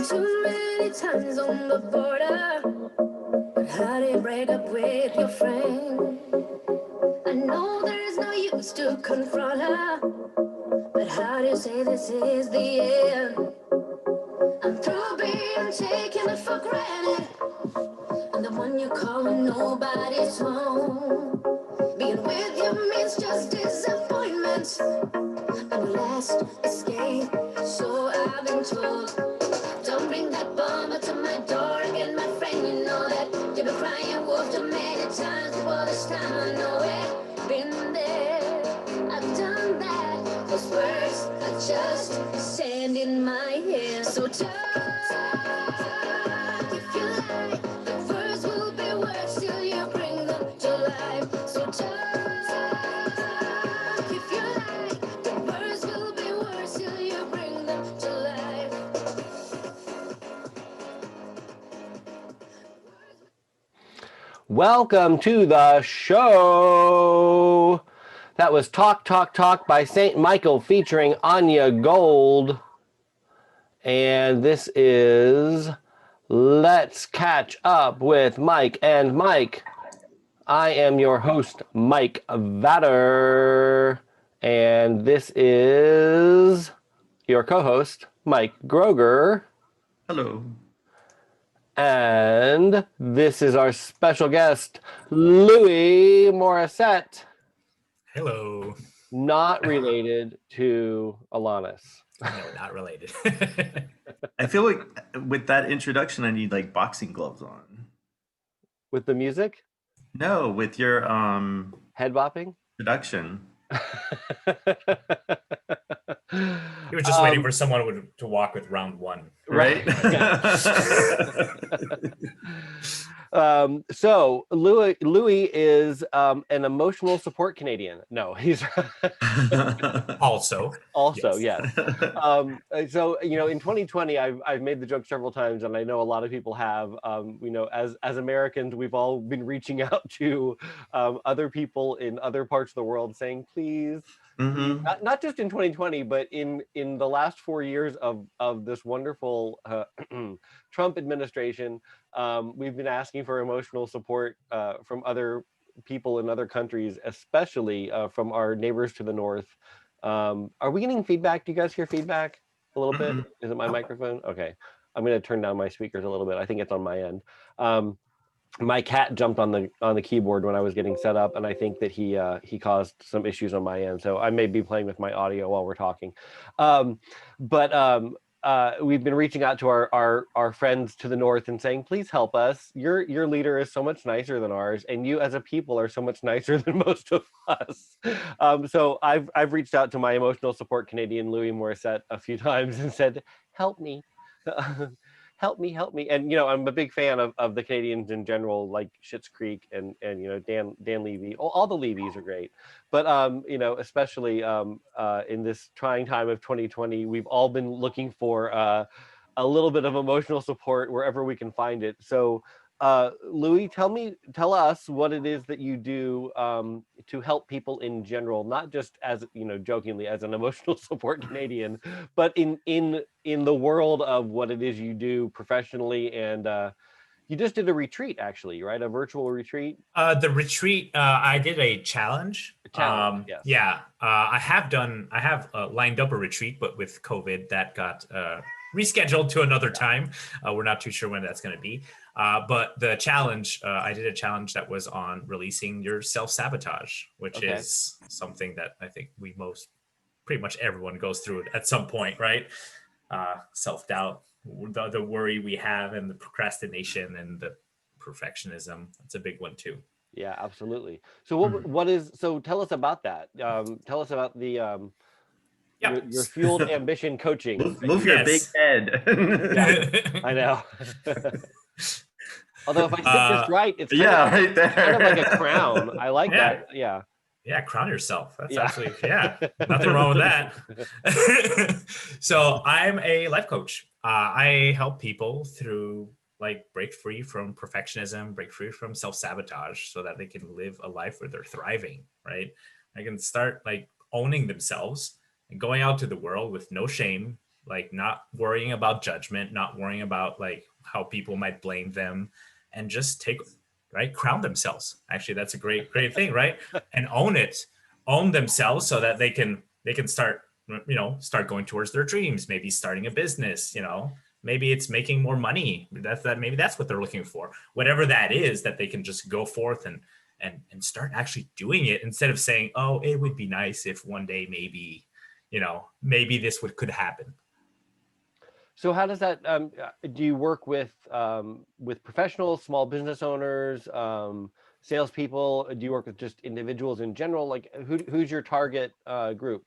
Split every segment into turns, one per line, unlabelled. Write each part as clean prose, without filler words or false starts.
been too many times on the border, but how do you break up with your friend? I know there is no use to confront her, but how do you say this is the end? I'm through being taken for granted, and the one you call when nobody's home. Being with you means just disappointment, and the last escape, so I've been told. Don't bring that bomber to my door again, my friend. You know that you've been crying wolf too many times before this time. I know it, been there, I've done that. Those words are just sand in my hair. So talk if you like. The words will be words till you bring them to life. So talk if you like. The words will be words till you bring them to life.
Welcome to the show. That was Talk, Talk, Talk by St. Michael featuring Anya Gold. And this is Let's Catch Up with Mike and Mike. I am your host, Mike Vatter. And this is your co-host, Mike Groger.
Hello.
And this is our special guest, Louis Morrissette.
Hello.
Not related to Alanis.
No, not related.
I feel like with that introduction, I need like boxing gloves on.
With the music?
No, with your
Head bopping?
introduction.
You were just waiting for someone to walk with round one.
Right?
So Louis is an emotional support Canadian. No, he's
Also,
yes. So in 2020, I've made the joke several times, and I know a lot of people have. As Americans, we've all been reaching out to other people in other parts of the world, saying, please.
Mm-hmm.
Not just in 2020, but in the last 4 years of this wonderful Trump administration, we've been asking for emotional support from other people in other countries, especially from our neighbors to the north. Are we getting feedback? Do you guys hear feedback a little bit? Is it my microphone? Okay, I'm going to turn down my speakers a little bit. I think it's on my end. My cat jumped on the keyboard when I was getting set up, and I think that he caused some issues on my end. So I may be playing with my audio while we're talking. We've been reaching out to our friends to the north and saying, please help us. Your leader is so much nicer than ours, and you as a people are so much nicer than most of us. So I've reached out to my emotional support Canadian Louis Morrissette a few times and said, help me. Help me. And, I'm a big fan of the Canadians in general, like Schitt's Creek and Dan Levy. All the Levys are great. But, especially in this trying time of 2020, we've all been looking for a little bit of emotional support wherever we can find it. So, Louis, tell us what it is that you do to help people in general, not just as, jokingly as an emotional support Canadian, but in the world of what it is you do professionally. And you just did a retreat, actually, right? A virtual retreat.
The retreat, I did a challenge.
Yes.
Yeah, I have lined up a retreat, but with COVID, that got rescheduled to another time. We're not too sure when that's going to be. But the challenge, I did a challenge that was on releasing your self-sabotage, which is something that I think pretty much everyone goes through at some point, right? Self-doubt, the worry we have, and the procrastination and the perfectionism. That's a big one too.
Yeah, absolutely. So so tell us about that. Tell us about the your fueled ambition coaching.
Move your big head.
I know. Although if I sit just right, it's
right there.
kind of like a crown. I like that. Yeah.
Yeah, crown yourself. That's actually, nothing wrong with that. So I'm a life coach. I help people through break free from perfectionism, break free from self-sabotage so that they can live a life where they're thriving, right? They can start owning themselves and going out to the world with no shame, like not worrying about judgment, not worrying about like how people might blame them, and just crown themselves. Actually, that's a great thing, right? And own themselves so that they can start, start going towards their dreams, maybe starting a business, maybe it's making more money. Maybe that's what they're looking for. Whatever that is, that they can just go forth and start actually doing it, instead of saying, oh, it would be nice if one day maybe, maybe this could happen.
So how does that, do you work with professionals, small business owners, salespeople? Do you work with just individuals in general? Like who's your target group?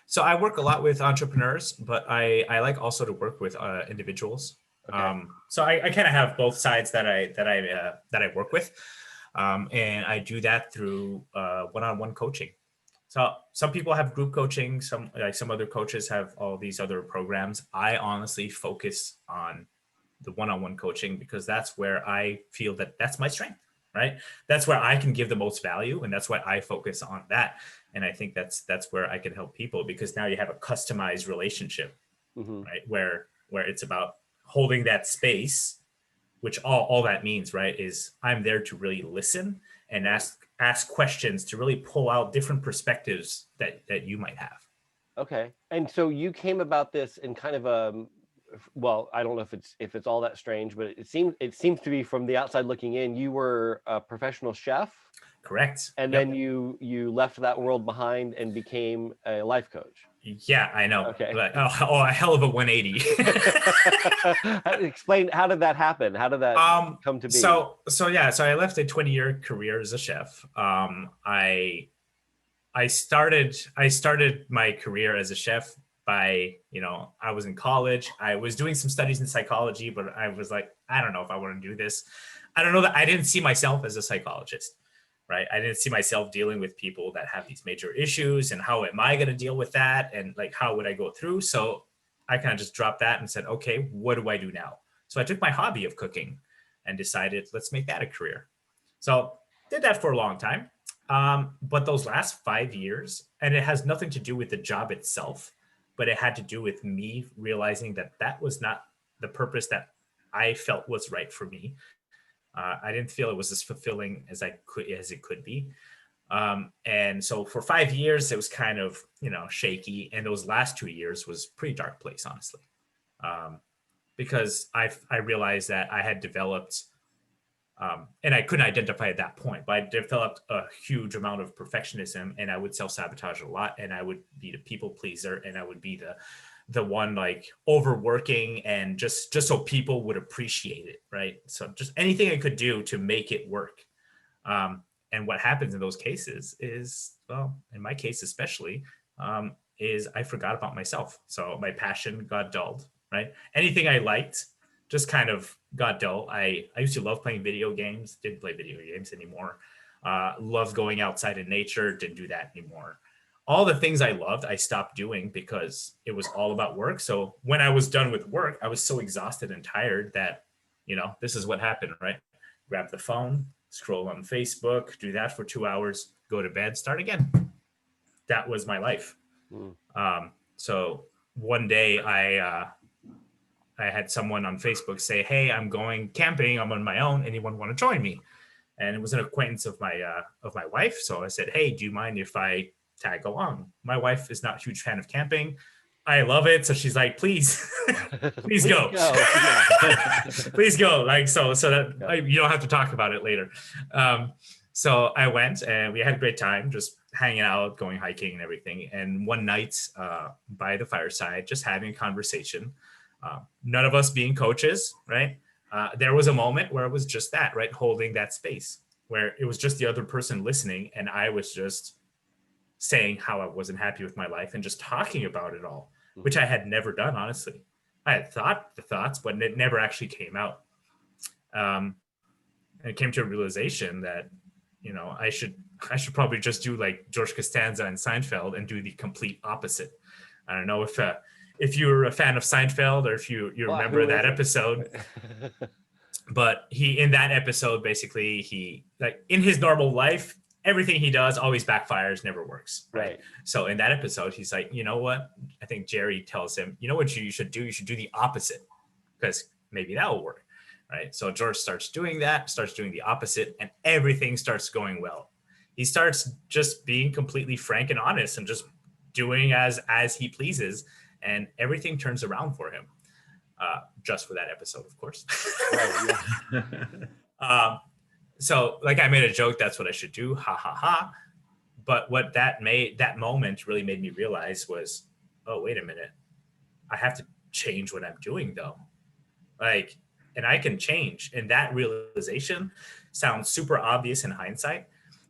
So I work a lot with entrepreneurs, but I like also to work with individuals.
Okay.
So I kind of have both sides that I work with, and I do that through one-on-one coaching. So some people have group coaching, some other coaches have all these other programs. I honestly focus on the one-on-one coaching because that's where I feel that that's my strength, right? That's where I can give the most value, and that's why I focus on that. And I think that's where I can help people, because now you have a customized relationship, right? Where it's about holding that space, which all that means, right, is I'm there to really listen and ask questions to really pull out different perspectives that you might have.
Okay. And so you came about this in kind of well, I don't know if it's all that strange, but it seems to be, from the outside looking in, you were a professional chef.
Correct.
And then you left that world behind and became a life coach.
Yeah, I know.
Okay.
Like, oh, a hell of a 180.
Explain, how did that happen? How did that come to be?
So I left a 20-year career as a chef. I started my career as a chef by, I was in college. I was doing some studies in psychology, but I was like, I don't know if I want to do this. I don't know that I didn't see myself as a psychologist. Right. I didn't see myself dealing with people that have these major issues, and how am I going to deal with that? And like, how would I go through? So I kind of just dropped that and said, okay, what do I do now? So I took my hobby of cooking and decided, let's make that a career. So did that for a long time. But those last 5 years, and it has nothing to do with the job itself, but it had to do with me realizing that was not the purpose that I felt was right for me. I didn't feel it was as fulfilling as it could be. And so for 5 years, it was kind of, shaky. And those last 2 years was a pretty dark place, honestly. Because I realized that I had developed, and I couldn't identify at that point, but I developed a huge amount of perfectionism, and I would self-sabotage a lot, and I would be the people pleaser, and I would be the one like overworking, and just so people would appreciate it, right? So just anything I could do to make it work. And what happens in those cases is, well, in my case especially, is I forgot about myself. So my passion got dulled, right? Anything I liked just kind of got dull. I used to love playing video games, didn't play video games anymore. Loved going outside in nature, didn't do that anymore. All the things I loved, I stopped doing because it was all about work. So when I was done with work, I was so exhausted and tired that, this is what happened, right? Grab the phone, scroll on Facebook, do that for 2 hours, go to bed, start again. That was my life. So one day I had someone on Facebook say, hey, I'm going camping. I'm on my own. Anyone want to join me? And it was an acquaintance of my wife. So I said, hey, do you mind if I tag along? My wife is not a huge fan of camping. I love it. So she's like, please, please go. Please go. Like, so that you don't have to talk about it later. So I went, and we had a great time just hanging out, going hiking and everything. And one night by the fireside, just having a conversation, none of us being coaches, right? There was a moment where it was just that, right? Holding that space where it was just the other person listening, and I was just saying how I wasn't happy with my life and just talking about it all, which I had never done, honestly. I had thought the thoughts, but it never actually came out. And it came to a realization that, I should probably just do like George Costanza and Seinfeld and do the complete opposite. I don't know if you're a fan of Seinfeld, or if you remember that episode. But in that episode, basically, he, like, in his normal life, everything he does always backfires, never works.
Right.
So in that episode, he's like, you know what? I think Jerry tells him, you know what you should do? You should do the opposite, because maybe that will work. Right. So George starts doing the opposite, and everything starts going well. He starts just being completely frank and honest and just doing as he pleases, and everything turns around for him. Just for that episode, of course.
Right, yeah.
So like I made a joke, that's what I should do. Ha ha ha. But what that moment really made me realize was, oh, wait a minute. I have to change what I'm doing though. Like, and I can change. And that realization sounds super obvious in hindsight.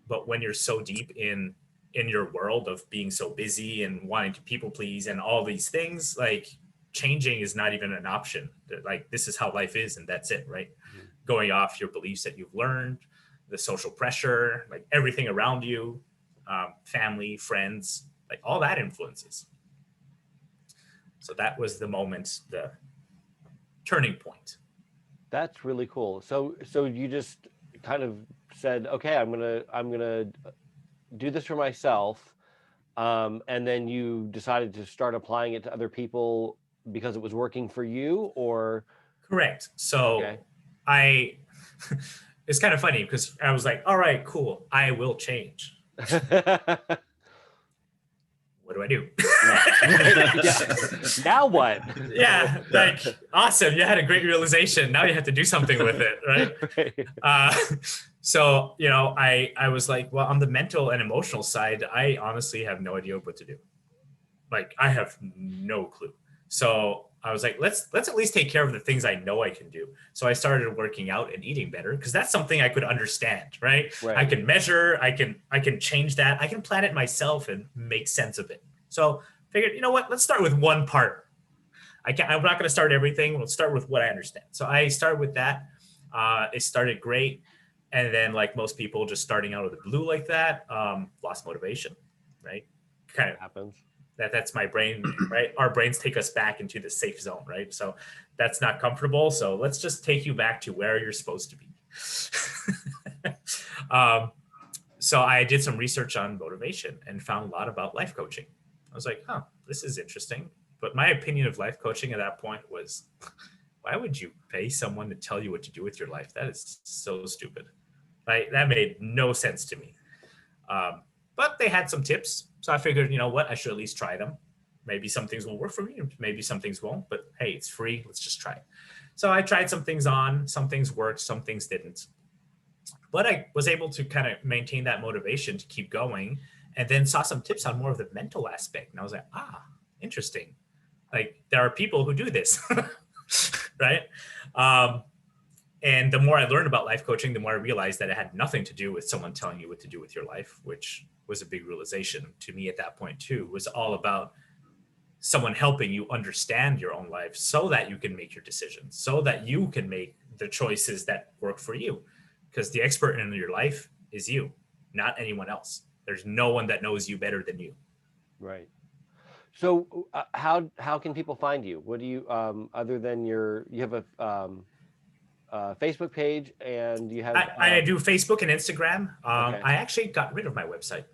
But when you're so deep in your world of being so busy and wanting to people please and all these things, like changing is not even an option. Like, this is how life is, and that's it, right? Mm-hmm. Going off your beliefs that you've learned, the social pressure, like everything around you, family, friends, like all that influences. So that was the moment, the turning point.
That's really cool. So you just kind of said, okay, I'm gonna do this for myself, and then you decided to start applying it to other people because it was working for you, or?
Correct. So okay. It's kind of funny because I was like, all right, cool, I will change. What do I do?
Yeah. Now what?
Yeah, like, awesome. You had a great realization. Now you have to do something with it, right? So, you know, I was like, well, on the mental and emotional side, I honestly have no idea what to do. Like, I have no clue. So I was like, let's at least take care of the things I know I can do. So I started working out and eating better, because that's something I could understand, right? I can measure, I can change that. I can plan it myself and make sense of it. So figured, you know what, let's start with one part. I'm not going to start everything. We'll start with what I understand. So I started with that. It started great. And then, like most people just starting out of the blue like that, lost motivation, right? Kind of happens. That's my brain, right? Our brains take us back into the safe zone, right? So that's not comfortable. So let's just take you back to where you're supposed to be. So I did some research on motivation and found a lot about life coaching. I was like, huh, this is interesting. But my opinion of life coaching at that point was, why would you pay someone to tell you what to do with your life? That is so stupid. Like, that made no sense to me. But they had some tips. So I figured, you know what, I should at least try them. Maybe some things will work for me, maybe some things won't, but hey, it's free, let's just try it. So I tried some things on, some things worked, some things didn't. But I was able to kind of maintain that motivation to keep going, and then saw some tips on more of the mental aspect. And I was like, interesting. Like, there are people who do this, right? And the more I learned about life coaching, the more I realized that it had nothing to do with someone telling you what to do with your life, which was a big realization to me at that point too. It was all about someone helping you understand your own life so that you can make your decisions, so that you can make the choices that work for you. Because the expert in your life is you, not anyone else. There's no one that knows you better than you.
Right. So how can people find you? What do you, other than you have a Facebook page, and you have
I do Facebook and Instagram. I actually got rid of my website.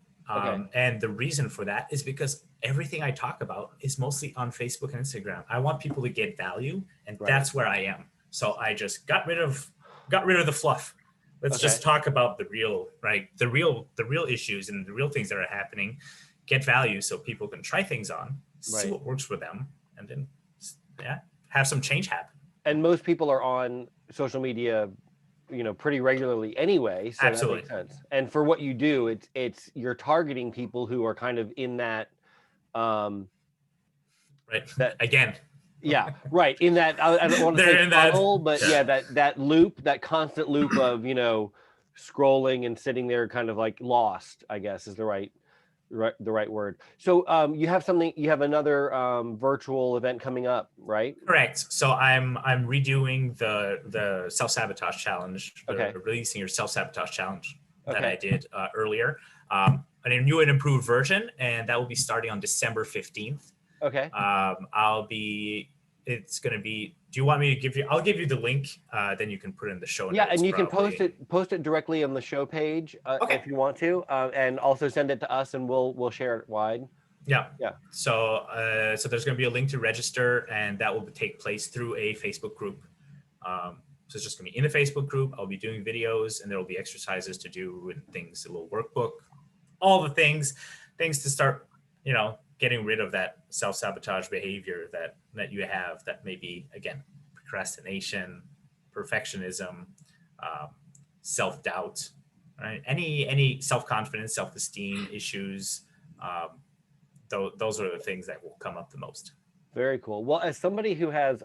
And the reason for that is because everything I talk about is mostly on Facebook and Instagram. I want people to get value, and that's where I am. So I just got rid of the fluff. Let's just talk about the real, right? The real issues and the real things that are happening. Get value so people can try things on, see what works for them, and then have some change happen.
And most people are on social media, pretty regularly anyway. So
absolutely.
That makes sense. And for what you do, it's you're targeting people who are kind of in that.
Right. That again.
Yeah. Right. In that, I don't want to say funnel, but that loop, that constant loop of scrolling and sitting there, kind of like lost, I guess is the right word. So you have another virtual event coming up, right?
Correct. So I'm redoing the self-sabotage challenge, releasing your self-sabotage challenge that I did earlier. A new and improved version, and that will be starting on December 15th.
Okay.
It's going to be Do you want me to give you? I'll give you the link. Then you can put it in the show notes.
Yeah, and you
probably.
can post it directly on the show page
Okay.
if you want to, and also send it to us, and we'll share it wide.
Yeah.
Yeah.
So so there's going to be a link to register, and that will take place through a Facebook group. So it's just going to be in the Facebook group. I'll be doing videos, and there will be exercises to do and things, a little workbook, all the things to start, getting rid of that self-sabotage behavior that you have that may be, again, procrastination, perfectionism, self-doubt, right? Any self-confidence, self-esteem issues. Those are the things that will come up the most.
Very cool. Well, as somebody who has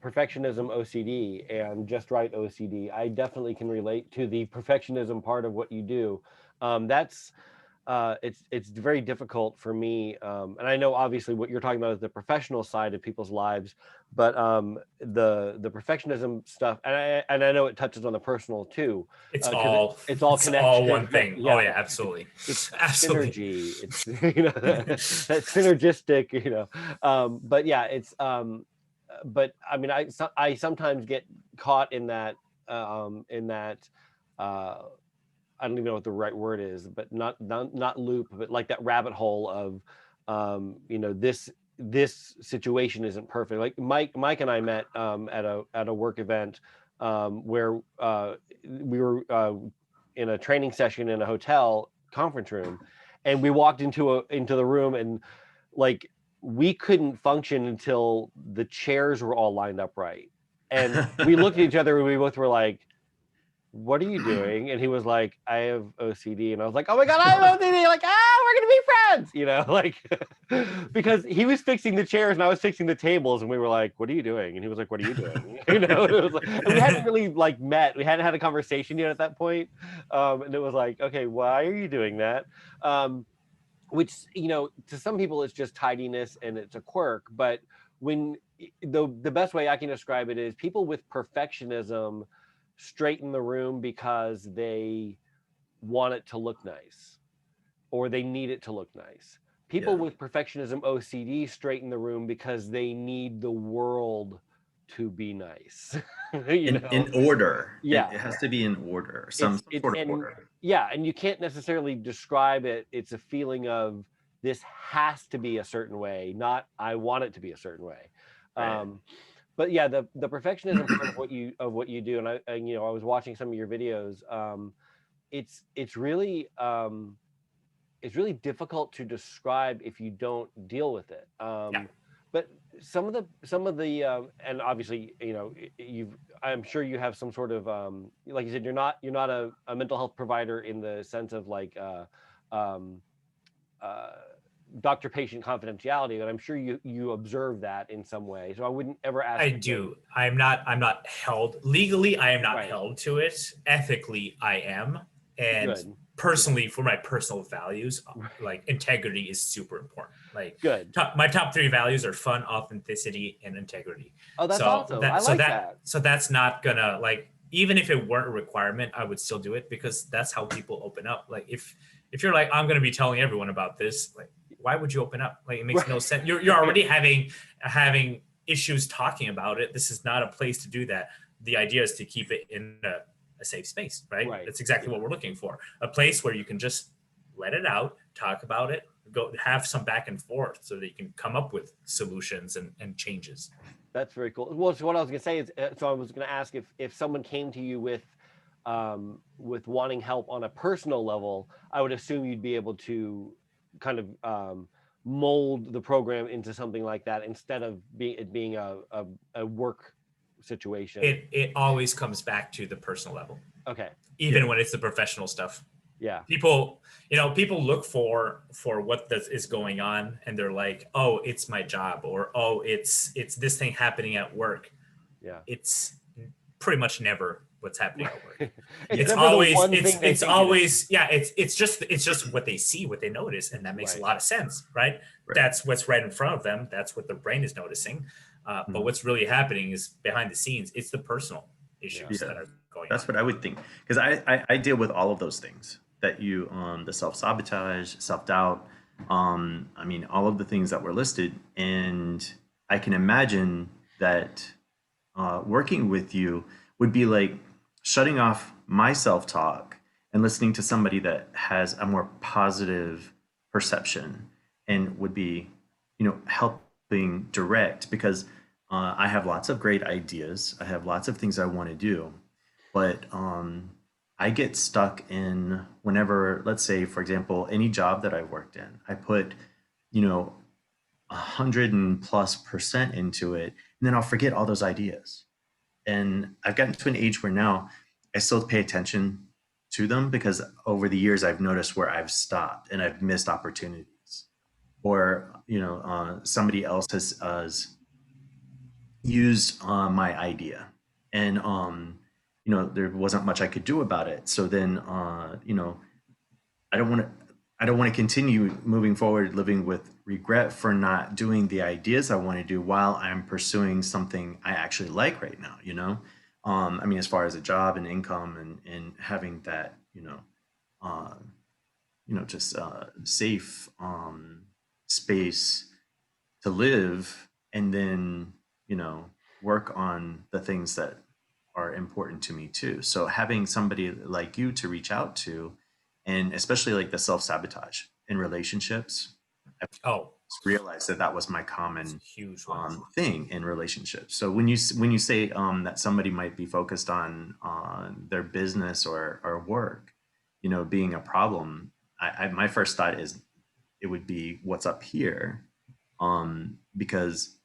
perfectionism OCD and just right OCD, I definitely can relate to the perfectionism part of what you do. It's very difficult for me, and I know obviously what you're talking about is the professional side of people's lives, but the perfectionism stuff, and I know it touches on the personal too.
It's all
connected.
all one thing.
Yeah.
Oh yeah, absolutely.
It's
Absolutely.
synergy. It's that's synergistic. But yeah, it's but I mean, I sometimes get caught in that I don't even know what the right word is, but not loop, but like that rabbit hole of, this situation isn't perfect. Like Mike and I met at a work event where we were in a training session in a hotel conference room, and we walked into the room, and like we couldn't function until the chairs were all lined up right, and we looked at each other and we both were like, what are you doing? And he was like, I have OCD. And I was like, oh my God, I have OCD. Like, we're going to be friends, because he was fixing the chairs and I was fixing the tables. And we were like, what are you doing? And he was like, what are you doing? It was like, and we hadn't really met. We hadn't had a conversation yet at that point. And it was like, okay, why are you doing that? Which, to some people it's just tidiness and it's a quirk. But when the best way I can describe it is people with perfectionism straighten the room because they want it to look nice or they need it to look nice. People with perfectionism OCD straighten the room because they need the world to be nice.
In order.
Yeah.
It has to be in order, some sort of order.
Yeah, and you can't necessarily describe it. It's a feeling of this has to be a certain way, not I want it to be a certain way.
Right.
But yeah, the perfectionism part of what you do, and I was watching some of your videos. It's really difficult to describe if you don't deal with it. But some of the and obviously I'm sure you have some sort of like you said, you're not a mental health provider in the sense of like doctor-patient confidentiality, but I'm sure you observe that in some way. So I wouldn't ever ask.
I do. I'm not held legally. I am not
Right.
held to it. Ethically, I am, and
Good.
personally, for my personal values, like integrity is super important. Like
Good.
my top 3 values are fun, authenticity, and integrity.
Oh, that's
so
awesome. I like that.
So that's not gonna, like, even if it weren't a requirement, I would still do it because that's how people open up. Like if you're like, I'm gonna be telling everyone about this, like, why would you open up? Like, it makes no sense. You're already having issues talking about it. This is not a place to do that. The idea is to keep it in a safe space, right? That's exactly what we're looking for. A place where you can just let it out, talk about it, go have some back and forth so that you can come up with solutions and changes.
That's very cool. Well, so what I was going to say is, so I was going to ask if someone came to you with wanting help on a personal level, I would assume you'd be able to kind of mold the program into something like that instead of being a work situation.
It always comes back to the personal level.
Okay.
Even when it's the professional stuff.
Yeah.
People look for what is going on, and they're like, oh, it's my job, or oh, it's this thing happening at work.
Yeah.
It's pretty much never what's happening at work.
it's
just what they see, what they notice, and that makes a lot of sense, right? That's what's right in front of them. That's what their brain is noticing. But what's really happening is behind the scenes. It's the personal issues that are going on.
That's what I would think, because I deal with all of those things that you the self-sabotage, self-doubt, I mean, all of the things that were listed, and I can imagine that working with you would be like shutting off my self-talk and listening to somebody that has a more positive perception and would be, helping direct, because I have lots of great ideas. I have lots of things I want to do, but I get stuck in whenever, let's say, for example, any job that I worked in, I put, 100+ % into it, and then I'll forget all those ideas. And I've gotten to an age where now I still pay attention to them, because over the years I've noticed where I've stopped and I've missed opportunities, or somebody else has used my idea, and there wasn't much I could do about it. So then I don't want to. I don't want to continue moving forward living with regret for not doing the ideas I want to do while I'm pursuing something I actually like right now, I mean, as far as a job and income, and having that, uh, just safe space to live, and then, work on the things that are important to me too. So having somebody like you to reach out to, and especially like the self-sabotage in relationships, I
Oh,
realized that was my
it's
common
a huge one.
thing in relationships. So when you say that somebody might be focused on their business or work, being a problem, my first thought is it would be what's up here, because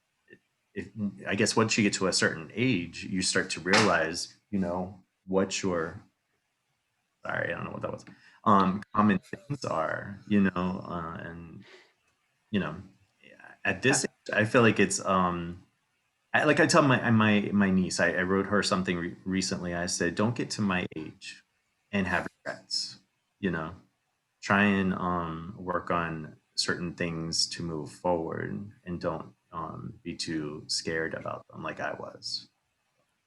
if, I guess once you get to a certain age, you start to realize, what your, sorry, I don't know what that was, common things are, and you know, at
Yeah.
this age, I feel like it's like I tell my niece, I wrote her something recently. I said, don't get to my age and have regrets. Try and work on certain things to move forward, and don't be too scared about them like I was.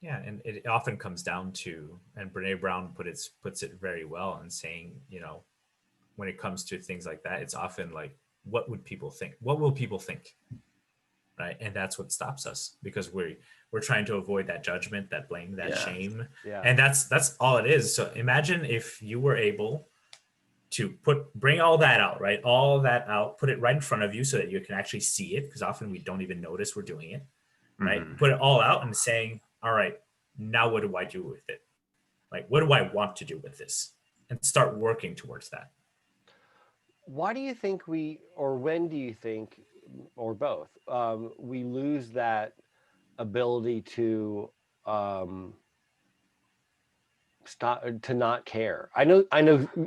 Yeah, and it often comes down to, and Brene Brown puts it very well in saying, when it comes to things like that, it's often like, what would people think? What will people think? Right. And that's what stops us, because we're trying to avoid that judgment, that blame, that
Yeah.
shame.
Yeah.
And that's all it is. So imagine if you were able to bring all that out, right? All that out, put it right in front of you so that you can actually see it, because often we don't even notice we're doing it, right?
Mhm.
Put it all out and saying, all right, now what do I do with it? Like, what do I want to do with this? And start working towards that.
Why do you think or when do you think, or both, we lose that ability to stop, to not care? I know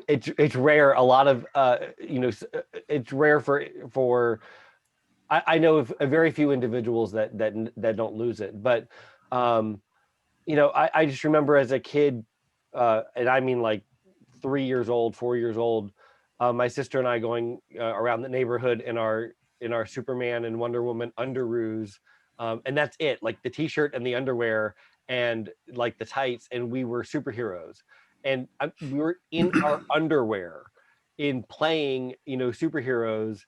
it's rare. A lot of it's rare for I know of very few individuals that don't lose it, but I just remember as a kid, and I mean like 3 years old, 4 years old, my sister and I going around the neighborhood in our Superman and Wonder Woman underoos, and that's it, like the t-shirt and the underwear and like the tights, and we were superheroes, and we were in our underwear in playing superheroes,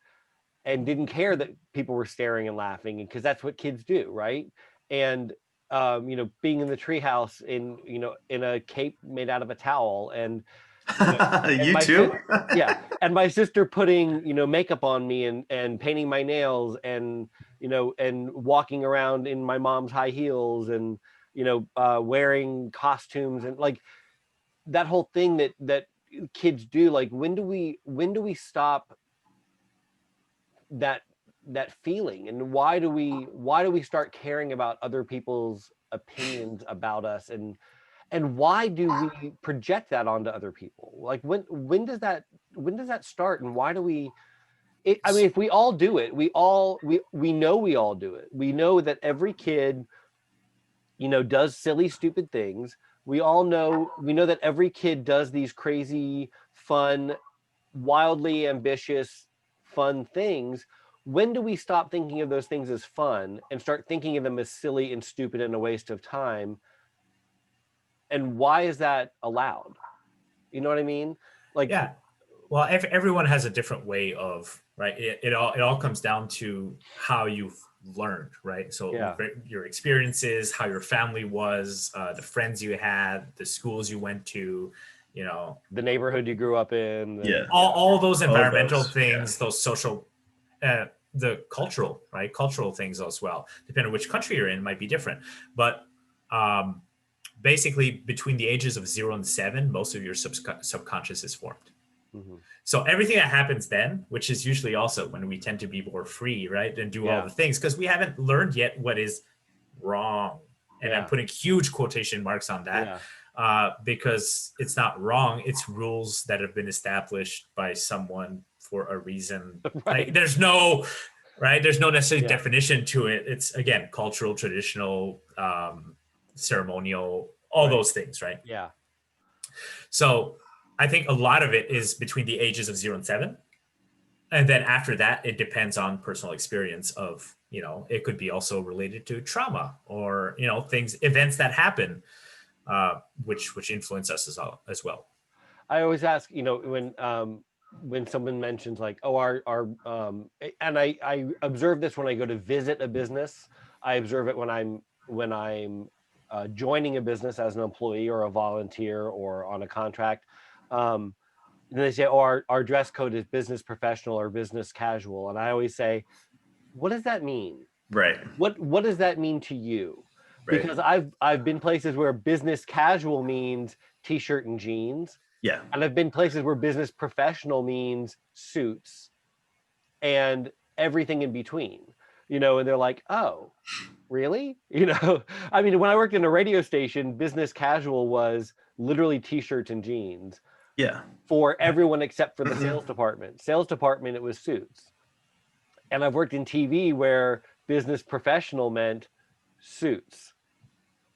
and didn't care that people were staring and laughing, because that's what kids do, right? And being in the treehouse in a cape made out of a towel, and and
You too?
yeah, and my sister putting makeup on me, and painting my nails, and and walking around in my mom's high heels, and wearing costumes, and like that whole thing that kids do. Like, when do we stop that feeling, and why do we start caring about other people's opinions about us, and why do we project that onto other people? Like, when does that start, and why do we I mean, if we all do it, we know we all do it. We know that every kid does silly stupid things. We know that every kid does these crazy, fun, wildly ambitious, fun things. When do we stop thinking of those things as fun and start thinking of them as silly and stupid and a waste of time? And why is that allowed? You know what I mean? Like,
Yeah. Well, everyone has a different way of right? It all comes down to how you've learned, right? So
Yeah.
your experiences, how your family was, the friends you had, the schools you went to, you know,
The neighborhood you grew up in.
Yeah.
all those environmental
those,
things, those social, the cultural, right? Cultural things as well. Depending on which country you're in, might be different. But basically, between the ages of 0 and 7, most of your subconscious is formed.
Mm-hmm.
So everything that happens then, which is usually also when we tend to be more free, right, and do all the things, because we haven't learned yet what is wrong. And I'm putting huge quotation marks on that, because it's not wrong. It's rules that have been established by someone for a reason.
Right.
Like, there's no necessary definition to it. It's, again, cultural, traditional, ceremonial, all those things, right?
Yeah.
So I think a lot of it is between the ages of 0 and 7. And then after that, it depends on personal experience of, it could be also related to trauma or, events that happen, which influence us as well.
I always ask, when someone mentions like, oh, and I observe this when I go to visit a business. I observe it when I'm joining a business as an employee or a volunteer or on a contract. And they say, oh, our dress code is business professional or business casual. And I always say, what does that mean?
Right.
What does that mean to you?
Right.
Because I've been places where business casual means t-shirt and jeans.
Yeah.
And I've been places where business professional means suits and everything in between, and they're like, oh, really? I mean, when I worked in a radio station, business casual was literally t-shirts and jeans.
Yeah.
For everyone except for the sales department. Sales department, it was suits. And I've worked in TV where business professional meant suits.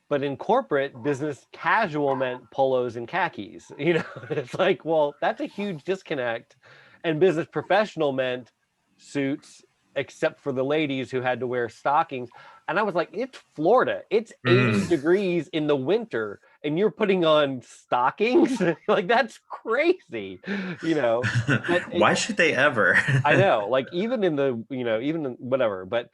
But in corporate, business casual meant polos and khakis. It's like, well, that's a huge disconnect. And business professional meant suits, except for the ladies who had to wear stockings. And I was like, it's Florida. It's 80 degrees in the winter, and you're putting on stockings? Like, that's crazy,
Why should they ever?
I know, like, even in whatever, but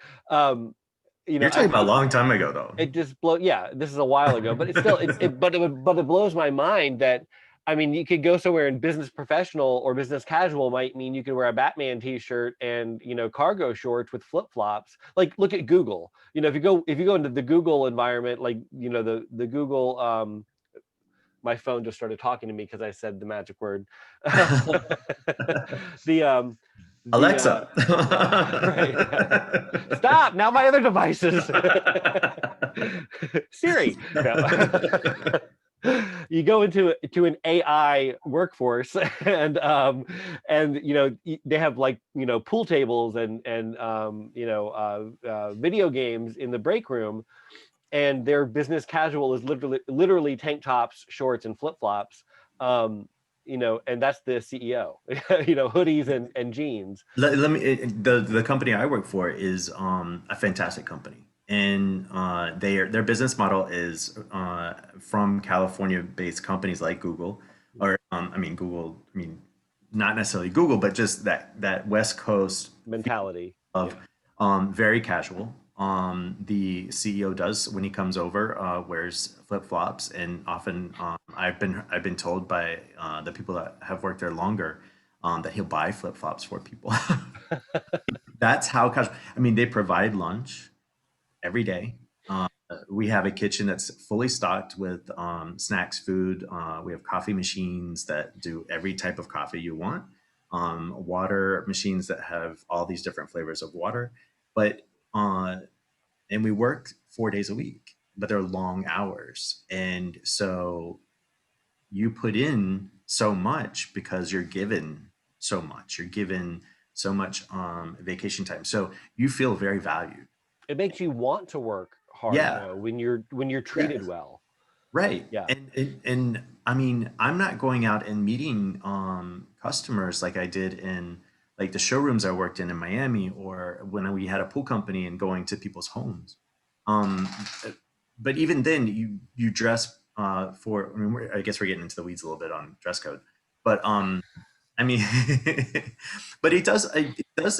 you're talking about a long time ago, though.
It just this is a while ago, but it's still but it blows my mind that, I mean, you could go somewhere and business professional or business casual might mean you can wear a Batman t-shirt and cargo shorts with flip-flops. Like, look at Google. If you go into the Google environment, like the Google, my phone just started talking to me because I said the magic word.
Alexa.
Right. Stop! Now my other devices. Siri. No. You go into an AI workforce, and they have like pool tables and video games in the break room, and their business casual is literally tank tops, shorts, and flip flops. And that's the CEO, hoodies and jeans.
Let me. The company I work for is a fantastic company, and their business model is from California-based companies like Google, or Google. I mean, not necessarily Google, but just that West Coast
mentality
of very casual. The CEO does, when he comes over, wears flip-flops, and often I've been told by the people that have worked there longer that he'll buy flip-flops for people. That's how casual. I mean, they provide lunch every day. We have a kitchen that's fully stocked with snacks, food. We have coffee machines that do every type of coffee you want. Water machines that have all these different flavors of water, but and we work 4 days a week, but they're long hours. And so you put in so much because you're given so much. You're given so much vacation time. So you feel very valued.
It makes you want to work hard, when you're treated well.
Right.
Yeah.
And I mean, I'm not going out and meeting customers like I did in like the showrooms I worked in Miami, or when we had a pool company and going to people's homes. But even then, you dress for. I mean, I guess we're getting into the weeds a little bit on dress code, but I I mean, but it does,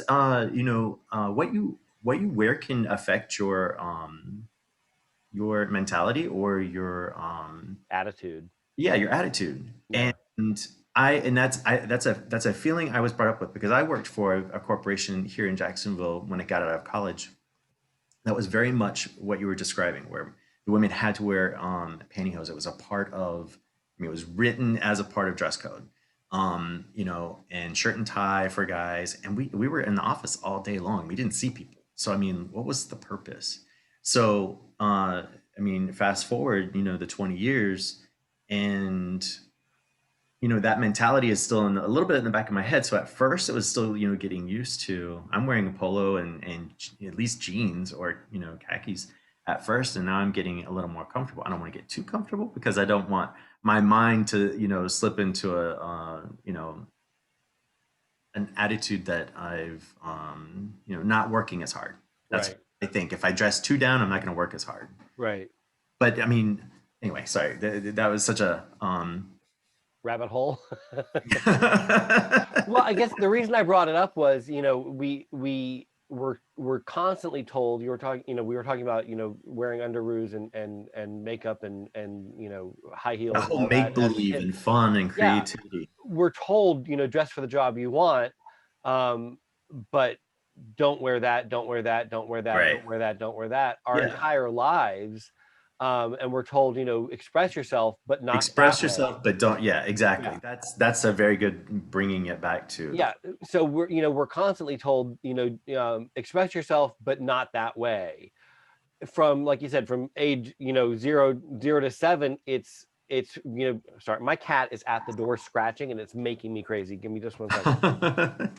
what you wear can affect your mentality or
Attitude.
yeah, your attitude.
Yeah.
And that's a feeling I was brought up with because I worked for a corporation here in Jacksonville when I got out of college. That was very much what you were describing, where the women had to wear pantyhose. It was a part of, I mean, it was written as a part of dress code, and shirt and tie for guys. And we were in the office all day long. We didn't see people. So, I mean, what was the purpose? So, I mean, fast forward, the 20 years, and that mentality is still a little bit in the back of my head. So at first it was still, getting used to, I'm wearing a polo and at least jeans or, khakis at first. And now I'm getting a little more comfortable. I don't want to get too comfortable because I don't want my mind to, slip into an attitude that I've, not working as hard. That's,
Right.
I think if I dress too down, I'm not going to work as hard.
Right.
But I mean, anyway, sorry, that was such a,
Rabbit hole. Well, I guess the reason I brought it up was, we're constantly told, we were talking about, wearing underoos and makeup and high heels.
the
and
whole
all
make
that.
believe and fun and
Yeah.
creativity.
We're told, dress for the job you want, but don't wear that, don't wear that, don't wear that,
Right.
don't wear that, don't wear that, our
Yeah.
entire lives. And we're told, express yourself, but not
Express
that way.
yourself, but don't. Yeah, exactly.
Yeah.
That's a very good bringing it back to.
Yeah. So we're constantly told, express yourself, but not that way. From, like you said, from age, 0 to 7, it's, sorry, my cat is at the door scratching and it's making me crazy. Give me just 1 second.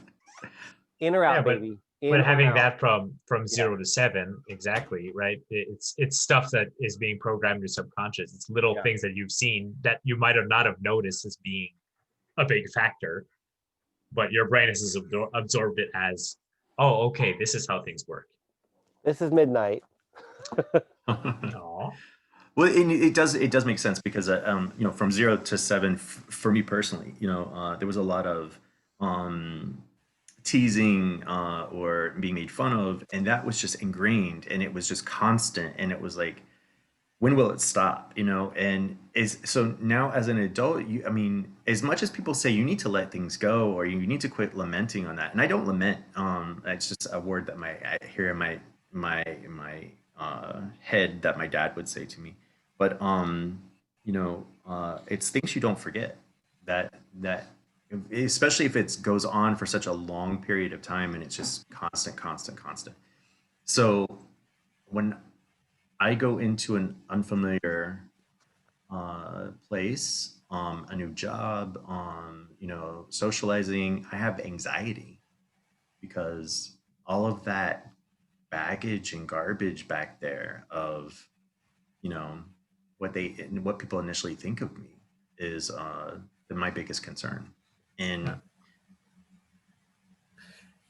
In or out,
Yeah, but
baby.
But
In or
having
out.
that from 0 to 7, exactly, right? It's stuff that is being programmed in your subconscious. It's little
Yeah.
things that you've seen that you might have not have noticed as being a big factor, but your brain has absorbed it as, oh, okay, this is how things work.
This is midnight.
Aw.
Well, it does make sense because from 0 to 7 for me personally, there was a lot of teasing or being made fun of, and that was just ingrained, and it was just constant, and it was like, when will it stop? And so now as an adult, I mean, as much as people say you need to let things go or you need to quit lamenting on that, and I don't lament. It's just a word that I hear in my head that my dad would say to me. But it's things you don't forget that especially if it goes on for such a long period of time and it's just constant, constant, constant. So when I go into an unfamiliar place, a new job, socializing, I have anxiety because all of that baggage and garbage back there of, you know, what people initially think of me is my biggest concern. And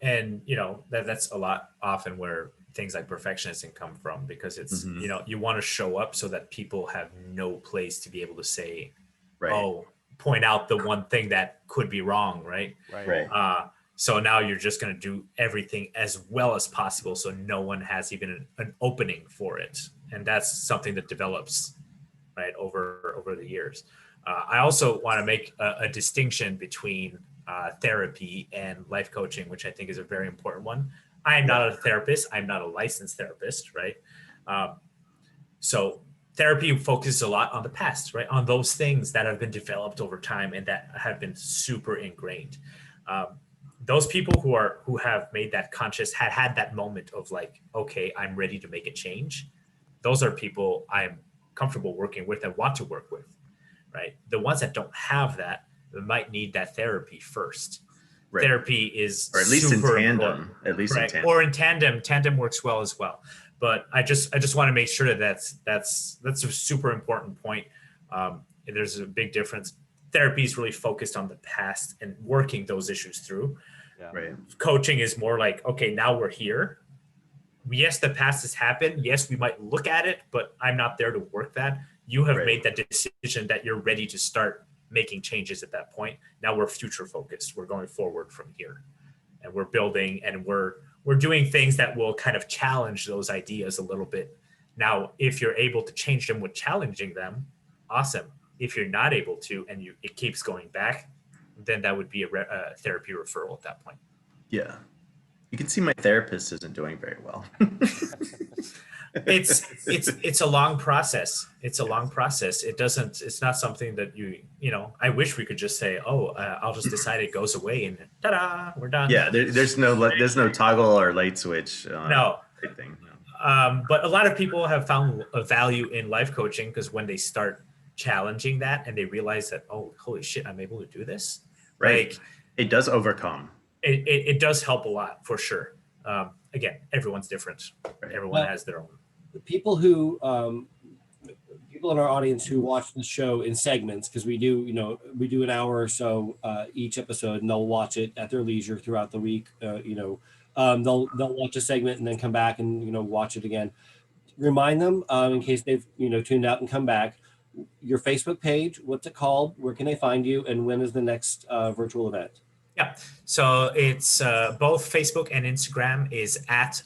And that's a lot often where things like perfectionism come from, because it's
Mhm.
you want to show up so that people have no place to be able to say,
right,
oh, point out the one thing that could be wrong, right?
right,
So now you're just going to do everything as well as possible, so no one has even an opening for it, and that's something that develops right over the years. I also want to make a distinction between therapy and life coaching, which I think is a very important one. I'm not a therapist. I'm not a licensed therapist, right? So therapy focuses a lot on the past, right? On those things that have been developed over time and that have been super ingrained. Those people who have made that conscious, had that moment of like, okay, I'm ready to make a change. Those are people I'm comfortable working with and want to work with, right? The ones that don't have that might need that therapy first.
right.
Therapy is
Or at least in
super
tandem.
important.
At least in
Right.
tandem.
Or in tandem. Tandem works well as well. But I just want to make sure that that's a super important point. There's a big difference. Therapy is really focused on the past and working those issues through.
Yeah.
Right.
Coaching is more like, okay, now we're here. Yes, the past has happened. Yes, we might look at it, but I'm not there to work that. You have
Right.
made that decision that you're ready to start making changes at that point. Now we're future focused. We're going forward from here, and we're building, and we're doing things that will kind of challenge those ideas a little bit. Now, if you're able to change them with challenging them, awesome. If you're not able to, and it keeps going back, then that would be a therapy referral at that point.
Yeah. You can see my therapist isn't doing very well.
It's a long process. It's a long process. It's not something that I wish we could just say, I'll just decide it goes away and ta-da, we're done.
Yeah, there's no toggle or light switch.
No.
Thing.
But a lot of people have found a value in life coaching because when they start challenging that and they realize that, oh, holy shit, I'm able to do this.
Right.
Like,
it does overcome.
It does help a lot for sure. Again, everyone's different. Right. Everyone has their own.
The people who people in our audience who watch the show in segments, because we do an hour or so each episode, and they'll watch it at their leisure throughout the week. They'll watch a segment and then come back and watch it again. Remind them in case they've tuned out and come back. Your Facebook page, what's it called? Where can they find you? And when is the next virtual event?
Yeah, so it's both Facebook and Instagram is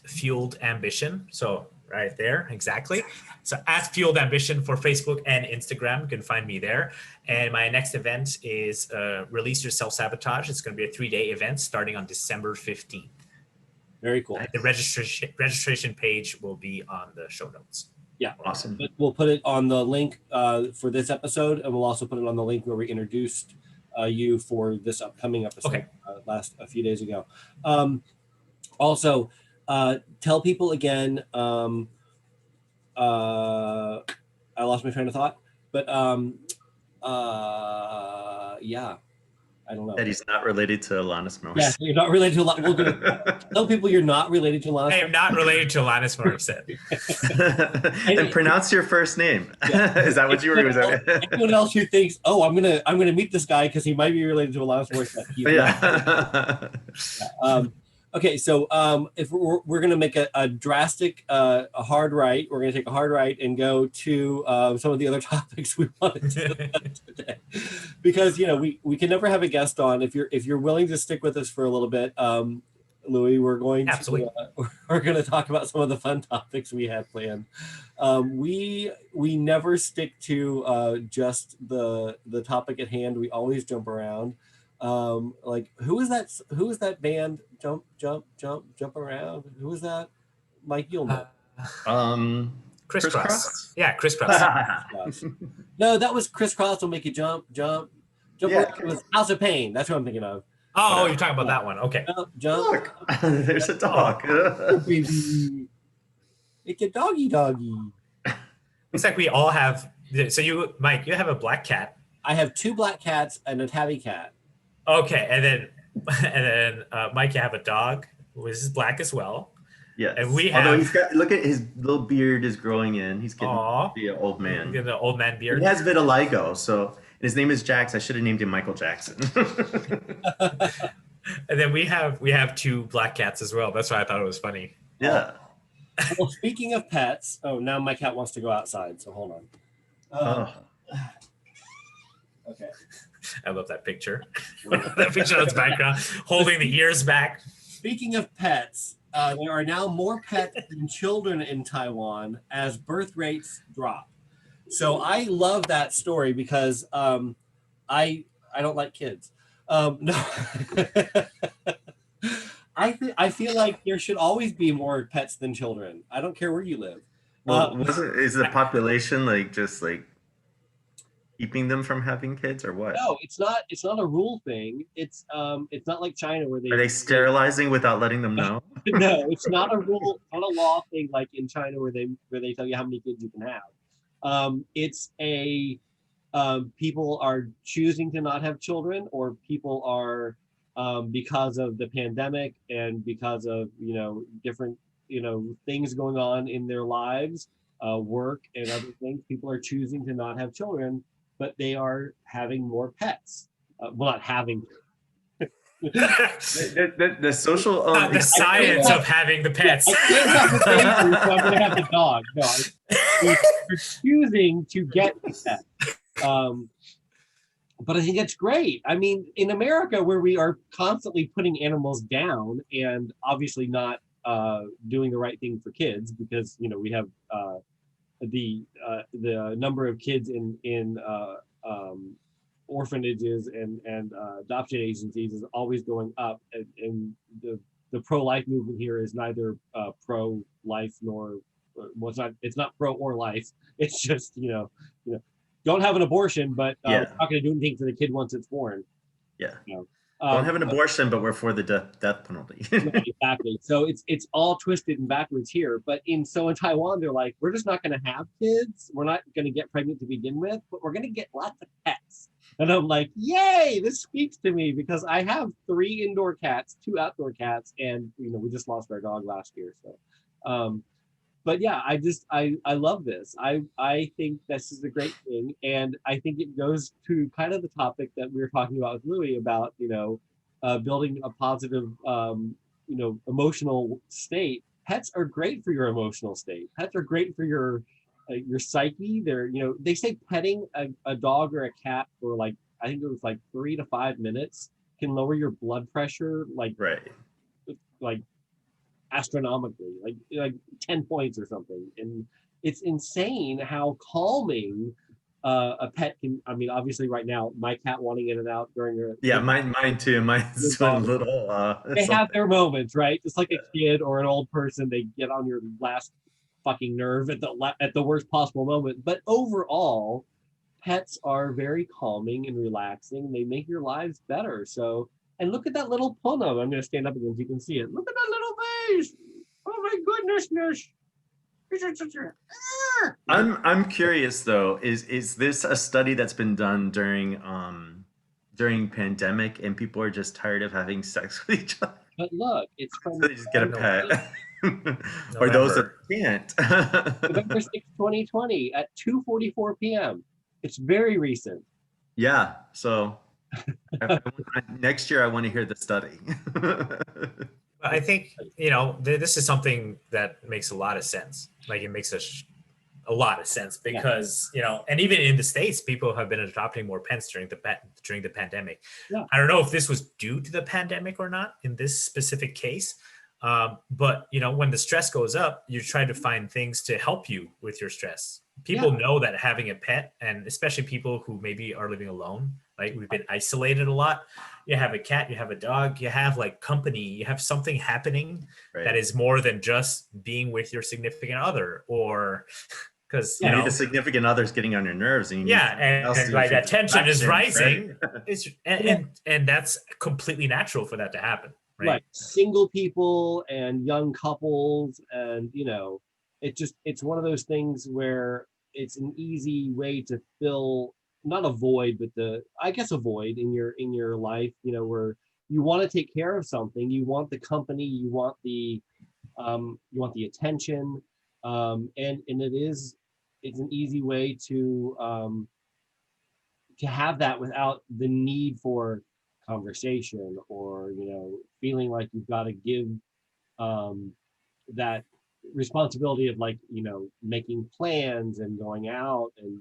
@Fueled Ambition. So right there, exactly. So @Fueled Ambition for Facebook and Instagram. You can find me there. And my next event is Release Your Self-Sabotage. It's going to be a 3-day event starting on December 15th.
Very cool.
The registration page will be on the show notes.
Yeah,
awesome.
But we'll put it on the link for this episode, and we'll also put it on the link where we introduced you for this upcoming episode a few days ago. Also, tell people again. I lost my train of thought, but yeah. I don't know.
That he's not related to Alanis Morissette.
Yeah, you're not related to Alanis. We'll tell people you're not related to Alanis.
I am not related to Alanis Morissette.
And pronounce your first name. Yeah. Is that what you were saying?
Anyone else who thinks, I'm gonna meet this guy because he might be related to Alanis Morissette. Yeah. Okay, so if we're going to make a drastic, a hard right, we're going to take a hard right and go to some of the other topics we wanted to today, because we can never have a guest on if you're willing to stick with us for a little bit. Louis, we're going to talk about some of the fun topics we had planned. We never stick to just the topic at hand. We always jump around. Like who is that band? Jump around. Who is that? Mike, you'll know.
Crisscross. Yeah, Crisscross.
No, that was Crisscross will make you jump around. It was House of Pain. That's what I'm thinking of.
Oh, you're talking about that one. Okay.
Jump.
Look, there's a dog.
It's a doggy.
Looks like we all have. So Mike, you have a black cat.
I have 2 black cats and a tabby cat.
Okay, and then Mike, you have a dog who is black as well.
Yeah,
and we have.
Although look at his little beard is growing in. He's getting to be an old man.
Getting an old man beard.
He has vitiligo, so his name is Jax. I should have named him Michael Jackson.
And then we have 2 black cats as well. That's why I thought it was funny.
Yeah.
Well, speaking of pets, now my cat wants to go outside, so hold on. Okay.
I love that picture. That picture in the background, holding the ears back.
Speaking of pets, there are now more pets than children in Taiwan as birth rates drop. So I love that story because I don't like kids. No, I feel like there should always be more pets than children. I don't care where you live.
Well, is the population just keeping them from having kids or what?
No, it's not a rule thing. It's not like China where
are they sterilizing without letting them know?
No, it's not a rule, not a law thing like in China where they tell you how many kids you can have. It's a people are choosing to not have children, or people are because of the pandemic and because of different things going on in their lives, work and other things. People are choosing to not have children, but they are having more pets. Well, not having.
the social
the science of having the pets.
I can't have the baby, so I'm going to have the dog. No, they're choosing to get the pet.
but I think it's great. I mean, in America, where we are constantly putting animals down and obviously not doing the right thing for kids, because we have the number of kids in orphanages and adoption agencies is always going up, and the pro-life movement here is neither pro-life nor it's not pro or life. It's just don't have an abortion, but we're not going to do anything for the kid once it's born.
Yeah. Don't have an abortion, but we're for the death penalty.
Exactly. So it's all twisted and backwards here. But in Taiwan, they're like, we're just not going to have kids. We're not going to get pregnant to begin with, but we're going to get lots of pets. And I'm like, yay! This speaks to me because I have 3 indoor cats, 2 outdoor cats, and we just lost our dog last year. So, but yeah, I love this. I think this is a great thing, and I think it goes to kind of the topic that we were talking about with Louis about building a positive emotional state. Pets are great for your emotional state. Pets are great for your psyche. They're they say petting a dog or a cat for I think it was 3 to 5 minutes can lower your blood pressure like astronomically, like 10 points or something. And it's insane how calming a pet can. I mean, obviously right now my cat wanting in and out during her
mine too. Mine's a little
they have their moments, right? Just like a kid or an old person, they get on your last fucking nerve at the worst possible moment. But overall, pets are very calming and relaxing. They make your lives better. So, and look at that little Pono. I'm going to stand up again so you can see it. Look at that little face. Oh my goodness.
I'm curious though, is this a study that's been done during pandemic and people are just tired of having sex with each other?
But look, it's from
so they just get a pet. Or those that can't.
November 6, 2020 at 2:44 p.m. It's very recent.
Yeah. So next year I want to hear the study.
I think, this is something that makes a lot of sense. Like it makes a lot of sense because, and even in the States, people have been adopting more pets during the pandemic.
Yeah.
I don't know if this was due to the pandemic or not in this specific case. But when the stress goes up, you try to find things to help you with your stress. People know that having a pet, and especially people who maybe are living alone, right? We've been isolated a lot. You have a cat, you have a dog, you have company, you have something happening that is more than just being with your significant other, or because
you need the significant other's getting on your nerves, and
that tension is rising. Right? And that's completely natural for that to happen. Right.
Single people and young couples, and it's one of those things where it's an easy way to fill not a void, but a void in your life, where you want to take care of something, you want the company, you want the attention, and it's an easy way to have that without the need for conversation or feeling like you've got to give that responsibility of making plans and going out, and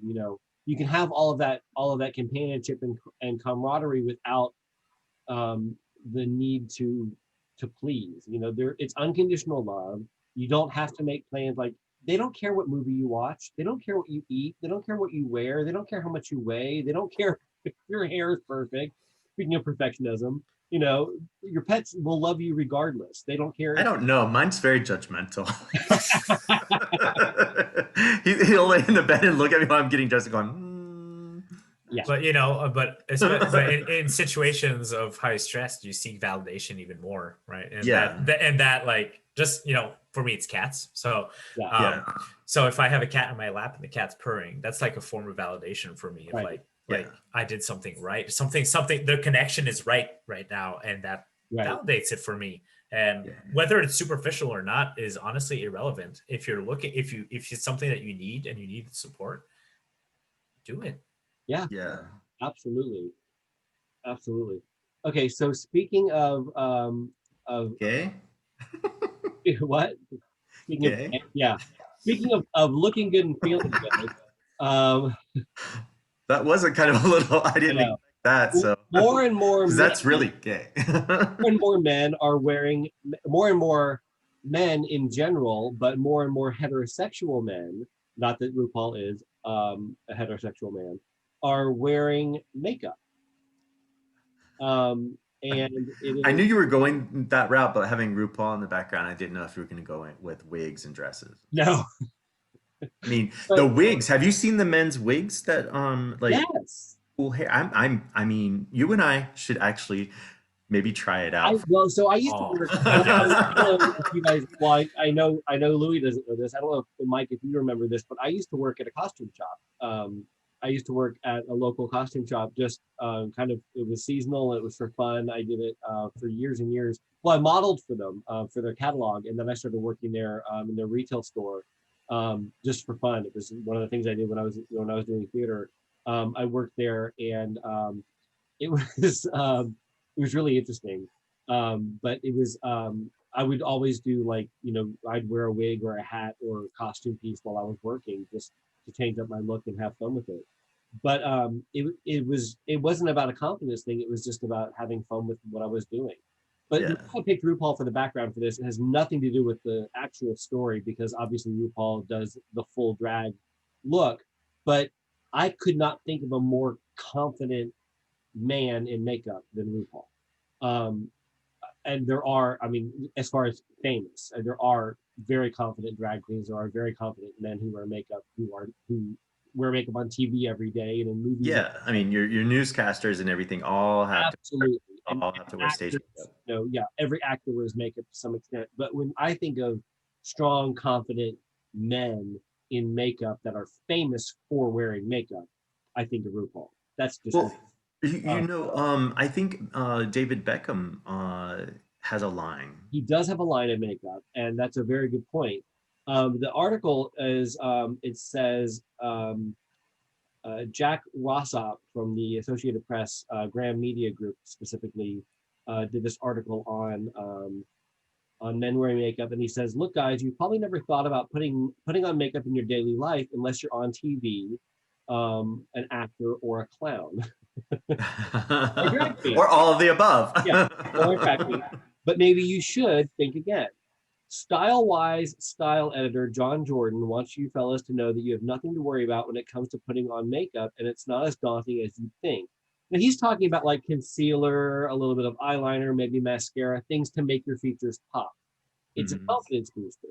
you can have all of that companionship and camaraderie without the need to please. It's unconditional love. You don't have to make plans. They don't care what movie you watch, they don't care what you eat, they don't care what you wear, they don't care how much you weigh, they don't care if your hair is perfect. Speaking of perfectionism, your pets will love you regardless. They don't care.
I don't know. Mine's very judgmental. He'll lay in the bed and look at me while I'm getting dressed and going,
Yeah.
But in situations of high stress, you seek validation even more, right? And for me, it's cats. So, so if I have a cat in my lap and the cat's purring, that's like a form of validation for me. I did something right. Something. The connection is right now, and that validates it for me. And whether it's superficial or not is honestly irrelevant. If it's something that you need and you need the support, do it.
Yeah. Absolutely. Okay, so speaking of
gay.
What? Speaking of looking good and feeling good.
That wasn't kind of a little. I didn't. That's so.
More and more
'Cause
men,
that's really gay.
more and more men are wearing, more and more men in general, but more and more heterosexual men, not that RuPaul is a heterosexual man, are wearing makeup. And it
I
is,
knew you were going that route, but having RuPaul in the background, I didn't know if you were going to go in with wigs and dresses.
no,
I mean, the
but
wigs. Have you seen the men's wigs that like
yes.
cool hair? I mean, you and I should actually maybe try it out.
So I used to
Oh,
work.
yes.
I don't know if you guys. Well, I know Louis doesn't know this. I don't know if Mike, if you remember this, but I used to work at a costume shop. I used to work at a local costume shop. Just kind of, it was seasonal. It was for fun. I did it for years and years. Well, I modeled for them for their catalog, and then I started working there in their retail store just for fun. It was one of the things I did when I was doing theater. I worked there, and it was it was really interesting. But it was I would always do, like, I'd wear a wig or a hat or a costume piece while I was working, just to change up my look and have fun with it. But it wasn't about a confidence thing. It was just about having fun with what I was doing. But
Yeah.
I picked RuPaul for the background for this. It has nothing to do with the actual story, because obviously RuPaul does the full drag look. But I could not think of a more confident man in makeup than RuPaul. Um, and there are, I mean, as far as famous, there are very confident drag queens. There are very confident men who wear makeup, who wear makeup on TV every day and in movies.
Yeah, I mean, your newscasters and everything all have
Absolutely.
to wear stage
Actors,
makeup.
yeah, every actor wears makeup to some extent. But when I think of strong, confident men in makeup that are famous for wearing makeup, I think of RuPaul. That's just
Well, you
uh,
know, I think David Beckham has a line.
he does have a line of makeup, and that's a very good point. The article is, it says, Jack Rossop from the Associated Press, Graham Media Group specifically, did this article on men wearing makeup, and he says, "Look, guys, you probably never thought about putting on makeup in your daily life unless you're on TV, an actor, or a clown, or drag queen,
Or all of the above.
yeah, or a drag queen. But maybe you should think again. Style-wise style editor John Jordan wants you fellas to know that you have nothing to worry about when it comes to putting on makeup, and it's not as daunting as you think." Now he's talking about like concealer, a little bit of eyeliner, maybe mascara, things to make your features pop. It's a confidence booster.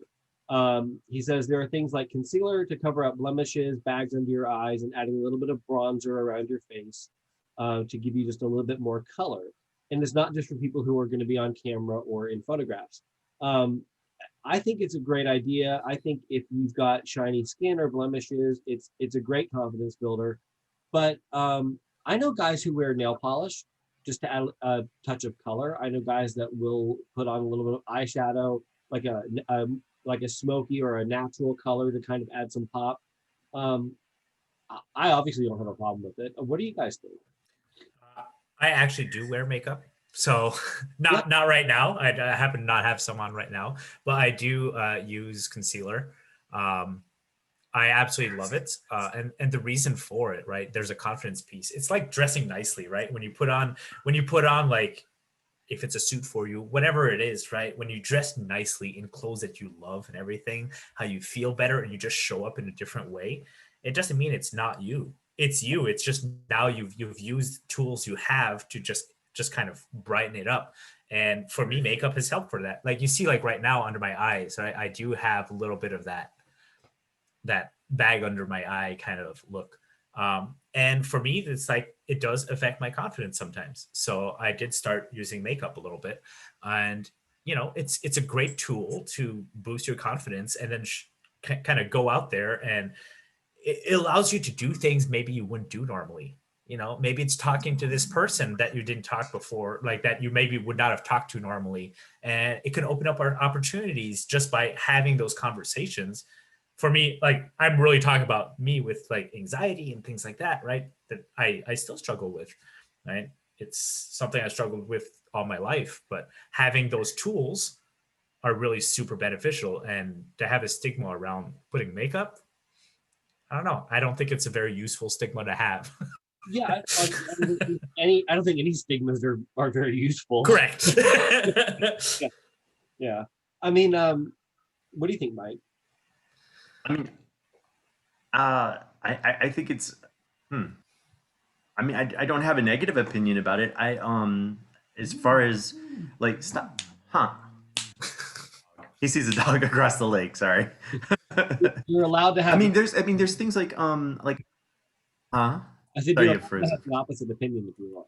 He says there are things like concealer to cover up blemishes, bags under your eyes, and adding a little bit of bronzer around your face to give you just a little bit more color. And it's not just for people who are going to be on camera or in photographs. I think it's a great idea. I think if you've got shiny skin or blemishes, it's a great confidence builder. But I know guys who wear nail polish just to add a touch of color. I know guys that will put on a little bit of eyeshadow, like a smoky or a natural color to kind of add some pop. Um, I obviously don't have a problem with it. What do you guys think?
I actually do wear makeup. So not right now. I happen to not have some on right now, but I do use concealer. I absolutely love it. And the reason for it, right? There's a confidence piece. It's like dressing nicely, right? When you put on like, if it's a suit for you, whatever it is, right? When you dress nicely in clothes that you love and everything, how you feel better and you just show up in a different way, it doesn't mean it's not you. It's you. It's just now you've used tools you have to just kind of brighten it up. And for me, makeup has helped for that. Like you see, like right now under my eyes, I do have a little bit of that bag under my eye kind of look. And for me, it's like, it does affect my confidence sometimes. So I did start using makeup a little bit, and it's a great tool to boost your confidence, and then kind of go out there, and it allows you to do things maybe you wouldn't do normally. Maybe it's talking to this person that you didn't talk before, like that you maybe would not have talked to normally. And it can open up our opportunities just by having those conversations. For me, like, I'm really talking about me with like anxiety and things like that, right? That I still struggle with, right? It's something I struggled with all my life, but having those tools are really super beneficial. And to have a stigma around putting makeup, I don't know. I don't think it's a very useful stigma to have.
Yeah, I don't think any stigmas are very useful.
Correct.
Yeah. I mean, what do you think, Mike?
I mean, I think it's, I mean, I don't have a negative opinion about it. As far as like, stop, huh? He sees a dog across the lake. Sorry.
You're allowed to have.
I mean, there's things like, huh?
I said
Sorry,
you're
you
allowed to
froze.
have the opposite opinion if you want.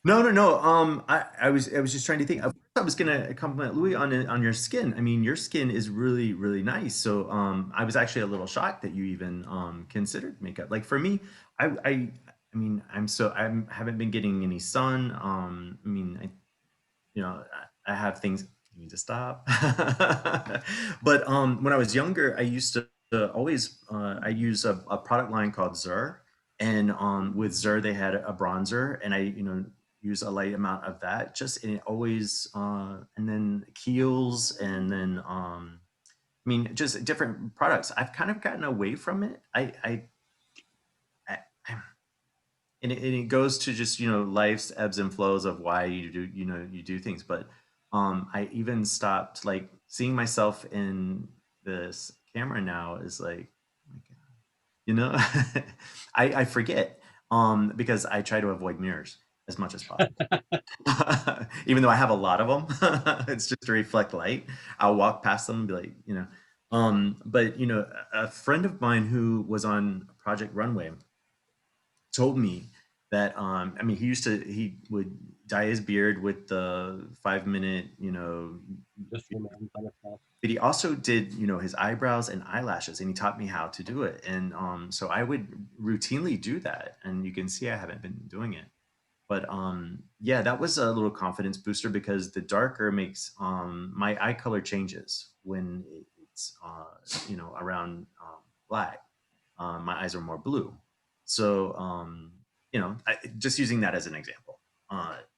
No. I was just trying to think. Of course, I was gonna compliment Louis on your skin. I mean, your skin is really, really nice. So, I was actually a little shocked that you even considered makeup. Like for me, I mean, I haven't been getting any sun. I mean, I have things. You need to stop. But when I was younger, I used to always I use a product line called Zur, and with Zur they had a bronzer, and I use a light amount of that. Just and it always and then Kiehl's, and then I mean just different products. I've kind of gotten away from it. I and it goes to just life's ebbs and flows of why you do you do things. But I even stopped like seeing myself in this camera now is like, oh my God, I forget because I try to avoid mirrors as much as possible. Even though I have a lot of them, it's just to reflect light. I'll walk past them and be like, but a friend of mine who was on Project Runway told me that I mean he would dye his beard with the 5 minute
Just for men kind of stuff.
but he also did his eyebrows and eyelashes, and he taught me how to do it. And so I would routinely do that, and you can see I haven't been doing it. But yeah, that was a little confidence booster because the darker makes my eye color changes when it's around black. My eyes are more blue. So just using that as an example.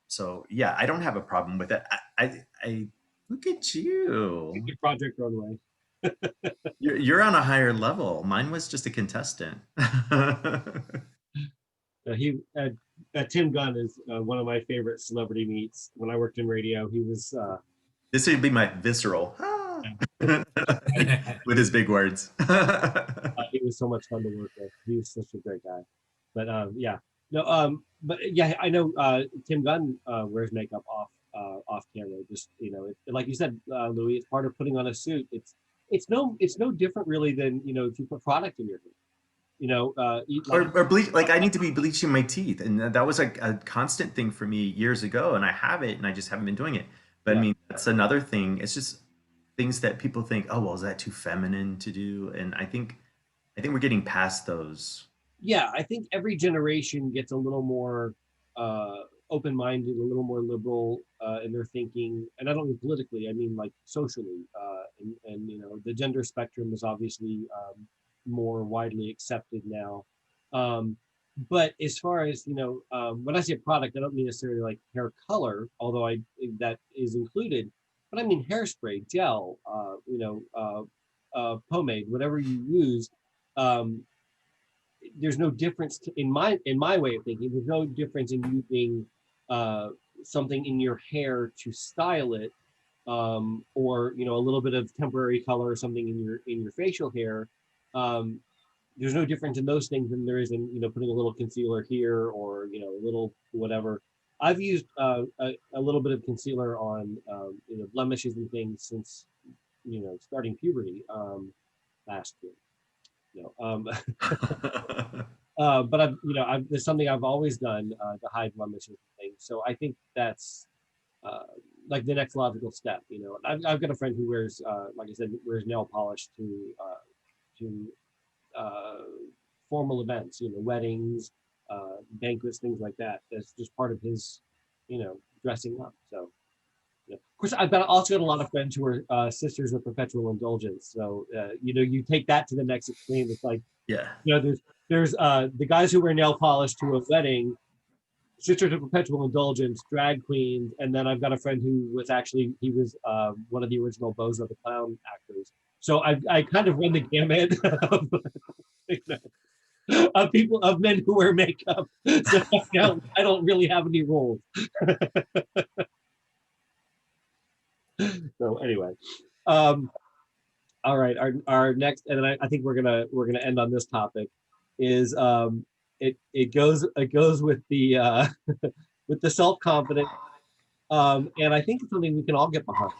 So yeah, I don't have a problem with it. I look at you.
Good Project Runway.
You're on a higher level. Mine was just a contestant.
Tim Gunn is one of my favorite celebrity meets. When I worked in radio, he was.
This would be my visceral with his big words.
He was so much fun to work with. He was such a great guy. But yeah, no, but yeah, I know Tim Gunn wears makeup off camera. Just like you said, Louis, it's part of putting on a suit. It's no different really than if you put product in your hair.
Or bleach. Like I need to be bleaching my teeth, and that was like a constant thing for me years ago, and I have it, and I just haven't been doing it. But
Yeah.
I mean, that's another thing. It's just things that people think, oh well, is that too feminine to do? And I think we're getting past those.
Yeah, I think every generation gets a little more open-minded, a little more liberal in their thinking, and I don't mean politically, I mean like socially, and the gender spectrum is obviously more widely accepted now. But as far as when I say product, I don't mean necessarily like hair color, although that is included, but I mean hairspray, gel, pomade, whatever you use. There's no difference in my way of thinking. There's no difference in using something in your hair to style it, or a little bit of temporary color or something in your facial hair. There's no difference in those things than there is in putting a little concealer here or a little whatever. I've used a little bit of concealer on blemishes and things since starting puberty last year. But there's something I've always done to hide blemishes and things. So I think that's like the next logical step. I've got a friend who wears, like I said, wears nail polish to formal events, weddings, banquets, things like that. That's just part of his, dressing up. So. Of course, I've also got a lot of friends who are sisters of perpetual indulgence. So, you take that to the next extreme. It's like,
Yeah.
There's the guys who wear nail polish to a wedding, sisters of perpetual indulgence, drag queens, and then I've got a friend who was one of the original Bozo the Clown actors. So I kind of run the gamut. of men who wear makeup. So I don't really have any rules. So anyway, all right. Our next, and I think we're gonna end on this topic, is it goes with the with the self confidence, and I think it's something we can all get behind.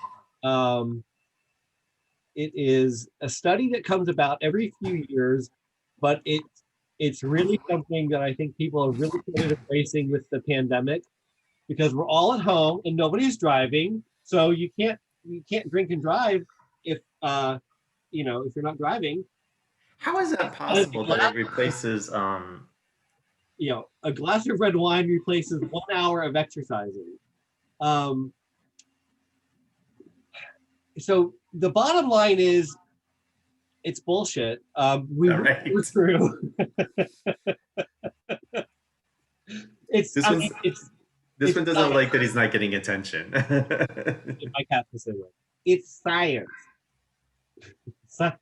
It is a study that comes about every few years, but it's really something that I think people are really started embracing with the pandemic, because we're all at home and nobody's driving, so you can't drink and drive if if you're not driving.
How is that possible that it replaces
A glass of red wine replaces 1 hour of exercising. So the bottom line is, it's bullshit. We
All right.
went through. It's
This
I
one's
mean, it's
this
it's
one doesn't
science.
like that he's not getting attention.
If I can't say that. It's science. Science.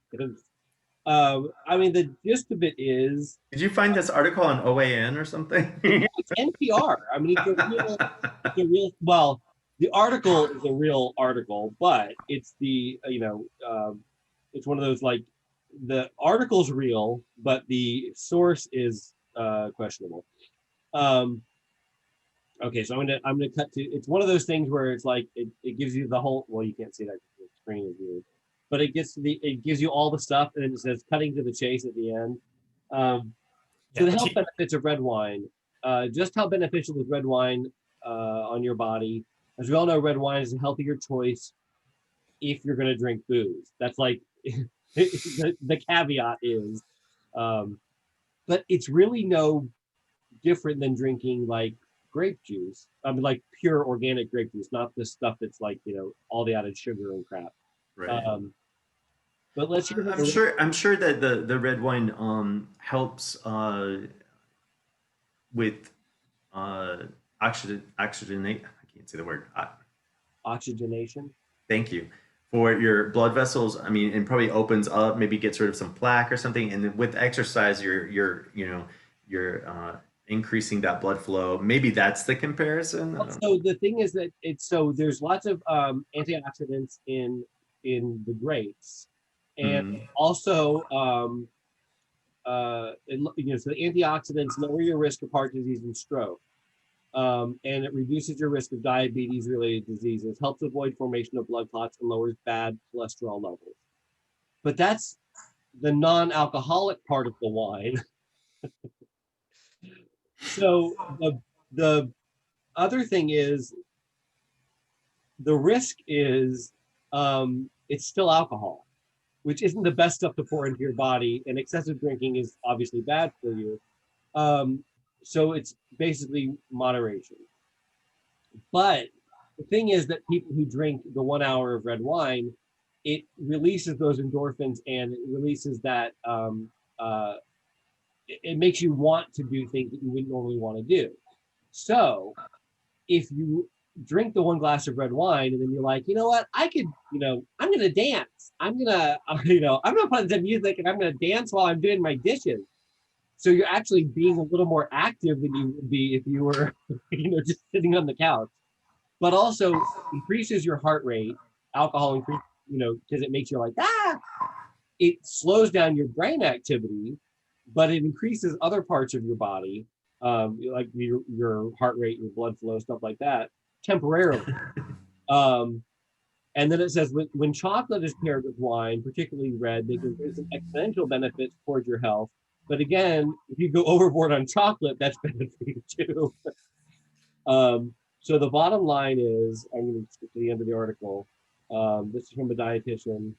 I mean, the gist of it is,
Did you find this article on OAN or something?
it's NPR. I mean, it's a real. Well, the article is a real article, but it's it's one of those, like, the article's real, but the source is questionable. Okay, so I'm gonna cut to. It's one of those things where it's like it gives you the whole. Well, you can't see that because the screen is weird, but it gives you all the stuff, and then it says cutting to the chase at the end. So the health benefits of red wine. Just how beneficial is red wine on your body? As we all know, red wine is a healthier choice if you're going to drink booze. That's like the caveat is, but it's really no different than drinking like grape juice. I mean, like pure organic grape juice, not this stuff that's like all the added sugar and crap.
Right.
But let's hear.
I'm sure that the red wine helps with oxygenate. I can't say the word.
Oxygenation.
Thank you. For your blood vessels. I mean, and probably opens up, maybe gets rid of some plaque or something. And then with exercise, you're increasing that blood flow. Maybe that's the comparison.
So the thing is that there's lots of antioxidants in the grapes, and also so the antioxidants lower your risk of heart disease and stroke, and it reduces your risk of diabetes related diseases, helps avoid formation of blood clots, and lowers bad cholesterol levels. But that's the non-alcoholic part of the wine. So the other thing is, the risk is it's still alcohol, which isn't the best stuff to pour into your body, and excessive drinking is obviously bad for you. So it's basically moderation. But the thing is that people who drink the 1 hour of red wine, it releases those endorphins, and it releases that it makes you want to do things that you wouldn't normally want to do. So if you drink the 1 glass of red wine and then you're like, you know what, I could, I'm going to dance. I'm going to, I'm going to put on some music and I'm going to dance while I'm doing my dishes. So you're actually being a little more active than you would be if you were, just sitting on the couch. But also increases your heart rate. Alcohol increases, because it makes you like, it slows down your brain activity, but it increases other parts of your body, like your heart rate, your blood flow, stuff like that, temporarily. And then it says, when chocolate is paired with wine, particularly red, they can bring some exponential benefits towards your health. But again, if you go overboard on chocolate, that's bad for you too. So the bottom line is, I'm going to skip to the end of the article. This is from a dietitian.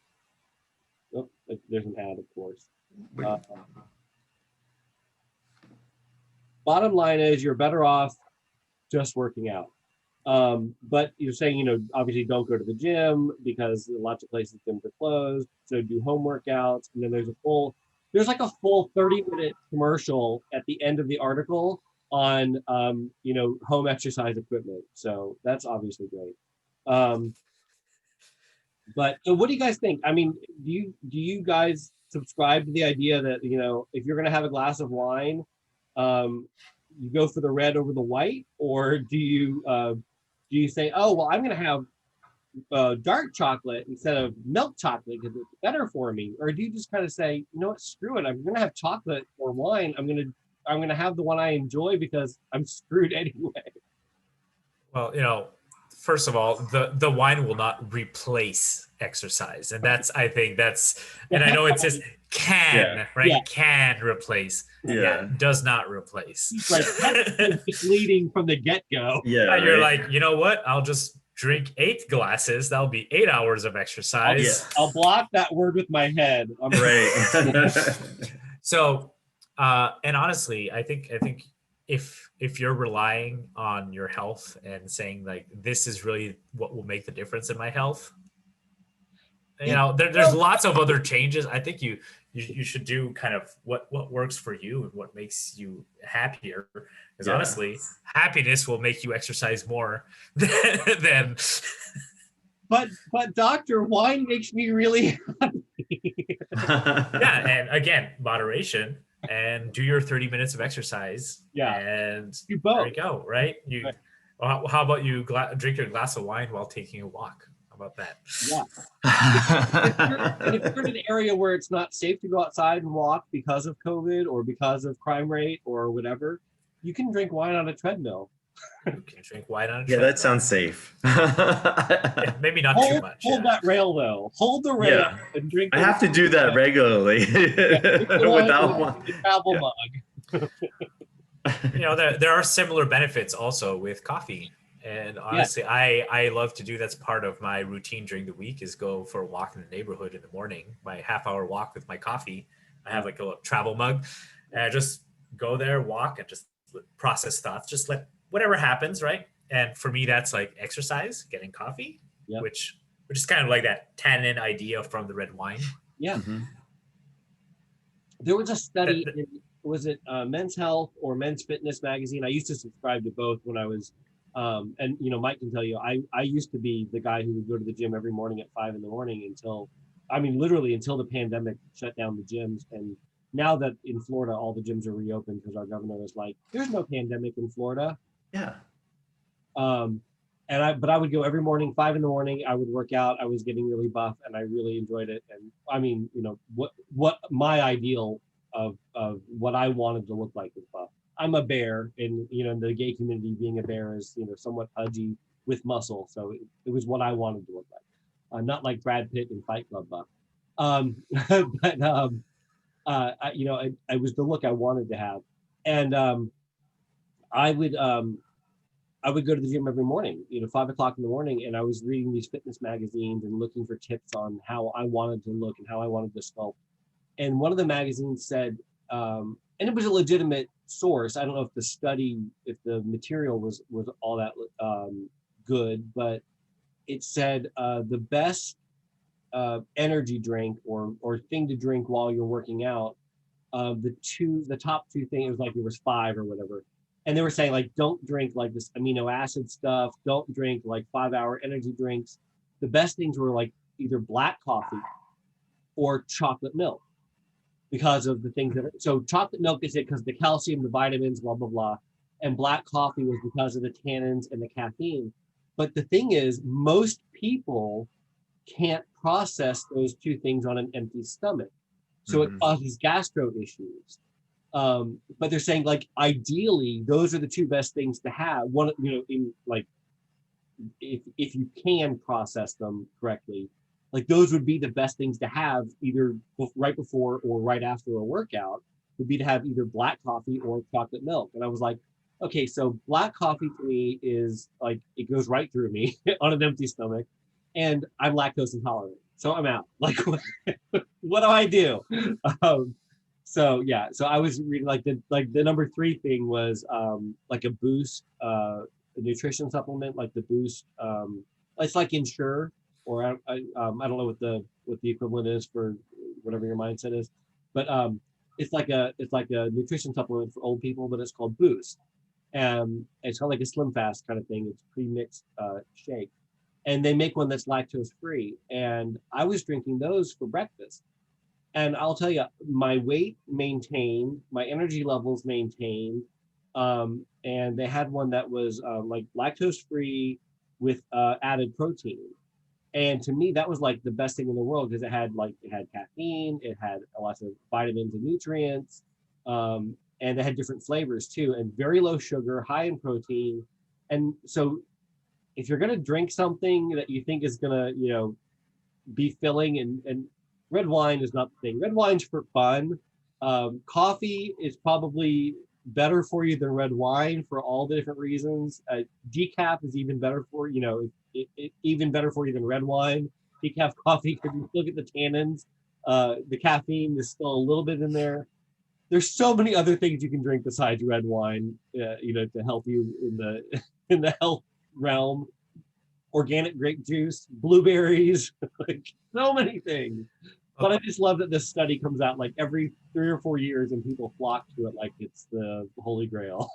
Oh, there's an ad, of course. Bottom line is, you're better off just working out. But you're saying, obviously don't go to the gym because lots of places gyms are closed. So do home workouts. And then there's like a full 30-minute commercial at the end of the article on, home exercise equipment. So that's obviously great. But so what do you guys think? I mean, do you guys subscribe to the idea that, if you're gonna have a glass of wine, you go for the red over the white, or do you say, oh well, I'm gonna have dark chocolate instead of milk chocolate because it's better for me? Or do you just kind of say, you know what, screw it, I'm gonna have chocolate or wine, I'm gonna have the one I enjoy because I'm screwed anyway?
Well, first of all, the wine will not replace exercise, and I think and I know it says can,
Yeah.
right?
Yeah.
Can replace.
Yeah.
Does not replace.
Right, that's leading from the get-go.
Yeah.
You're
right?
like, you know what? I'll just drink 8 glasses. That'll be 8 hours of exercise.
I'll block that word with my head.
Right.
So, and honestly, I think if you're relying on your health and saying like this is really what will make the difference in my health, there's lots of other changes. I think you should do kind of what works for you and what makes you happier. Because honestly, happiness will make you exercise more than.
But doctor, wine makes me really happy.
Yeah, and again, moderation, and do your 30 minutes of exercise.
Yeah,
and
you both.
there you go. Right.
Right.
Well, how about you drink your glass of wine while taking a walk? How about that?
Yeah. If you're in an area where it's not safe to go outside and walk because of COVID or because of crime rate or whatever, you can drink wine on a treadmill.
You can drink wine on a
Yeah, that sounds safe.
Yeah, maybe not too much.
Hold that rail though. Hold the rail and drink.
I have to do that regularly without one.
Travel mug.
There are similar benefits also with coffee. And honestly, I love to do, that's part of my routine during the week, is go for a walk in the neighborhood in the morning, my half-hour walk with my coffee. I have like a little travel mug, and I just go there, walk, and just process thoughts, just let whatever happens, right? And for me, that's like exercise, getting coffee, which is kind of like that tannin idea from the red wine.
Yeah.
Mm-hmm.
There was a study, was it Men's Health or Men's Fitness magazine? I used to subscribe to both when I was, and Mike can tell you, I used to be the guy who would go to the gym every morning at 5 a.m. until the pandemic shut down the gyms. And now that in Florida, all the gyms are reopened because our governor was like, there's no pandemic in Florida.
Yeah.
But I would go every morning, 5 a.m. I would work out. I was getting really buff and I really enjoyed it. And I mean, what my ideal of what I wanted to look like was buff. I'm a bear, and in the gay community, being a bear is somewhat pudgy with muscle. So it was what I wanted to look like, not like Brad Pitt in Fight Club buff. But I was the look I wanted to have, and I would go to the gym every morning, 5 o'clock in the morning, and I was reading these fitness magazines and looking for tips on how I wanted to look and how I wanted to sculpt. And one of the magazines said, and it was a legitimate source. I don't know if the material was all that good, but it said the best energy drink or thing to drink while you're working out, the top two things, it was like there was 5 or whatever. And they were saying, like, don't drink like this amino acid stuff. Don't drink like 5-hour energy drinks. The best things were like either black coffee or chocolate milk, because of the things so chocolate milk is it because the calcium, the vitamins, blah, blah, blah. And black coffee was because of the tannins and the caffeine. But the thing is, most people can't process those two things on an empty stomach. So it causes gastro issues. But they're saying, like, ideally, those are the two best things to have. One, in like, if you can process them correctly, like those would be the best things to have either right before or right after a workout, would be to have either black coffee or chocolate milk. And I was like, okay, so black coffee to me is like, it goes right through me on an empty stomach, and I'm lactose intolerant. So I'm out. Like, what do I do? So I was reading the number 3 thing was like a Boost, a nutrition supplement, like the Boost. It's like Ensure, or I don't know what the equivalent is for whatever your mindset is, but it's like a nutrition supplement for old people, but it's called Boost. It's kind of like a Slim Fast kind of thing. It's pre-mixed shake, and they make one that's lactose free. And I was drinking those for breakfast. And I'll tell you, my weight maintained, my energy levels maintained. And they had one that was like lactose free with added protein. And to me, that was like the best thing in the world because it had caffeine, it had lots of vitamins and nutrients, and it had different flavors too, and very low sugar, high in protein. And so if you're gonna drink something that you think is gonna, be filling, and red wine is not the thing. Red wine's for fun. Coffee is probably better for you than red wine for all the different reasons. Decaf is even better for even better for you than red wine. Decaf coffee, if you look at the tannins, the caffeine is still a little bit in there. There's so many other things you can drink besides red wine, to help you in the in the health realm. Organic grape juice, blueberries, like so many things. But I just love that this study comes out like every 3 or 4 years and people flock to it like it's the holy grail.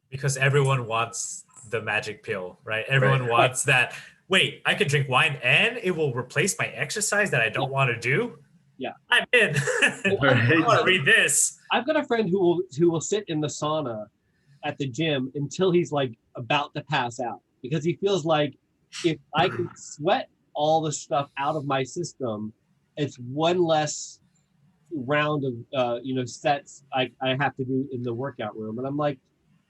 Because everyone wants the magic pill, right? Everyone wants that. Wait, I could drink wine and it will replace my exercise that I don't want to do.
Yeah,
I'm in. I want to read this.
I've got a friend who will sit in the sauna at the gym until he's like about to pass out because he feels like if I can sweat all the stuff out of my system, it's one less round of sets I have to do in the workout room. And I'm like,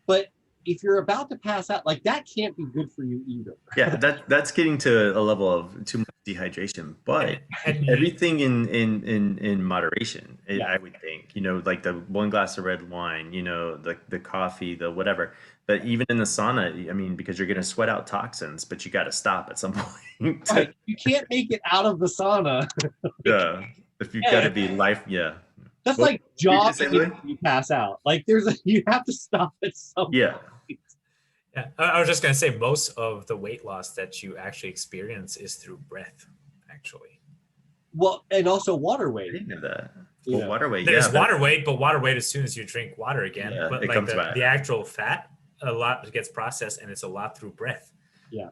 but if you're about to pass out, like that can't be good for you either.
Yeah, that's getting to a level of too much dehydration, but everything in moderation. I would think, like the one glass of red wine, the coffee, the whatever. But even in the sauna, I mean, because you're going to sweat out toxins, but you got to stop at some point.
Right. You can't make it out of the sauna.
Yeah, if you've got to be
That's like jogging if you pass out. Like you have to stop at some point.
Yeah.
Yeah, I was just going to say most of the weight loss that you actually experience is through breath, actually.
Well, and also water weight.
I didn't know that. Well, water weight.
There's water weight, but water weight as soon as you drink water again.
Yeah,
but
it
like
comes back.
The actual fat, a lot gets processed, and it's a lot through breath.
Yeah.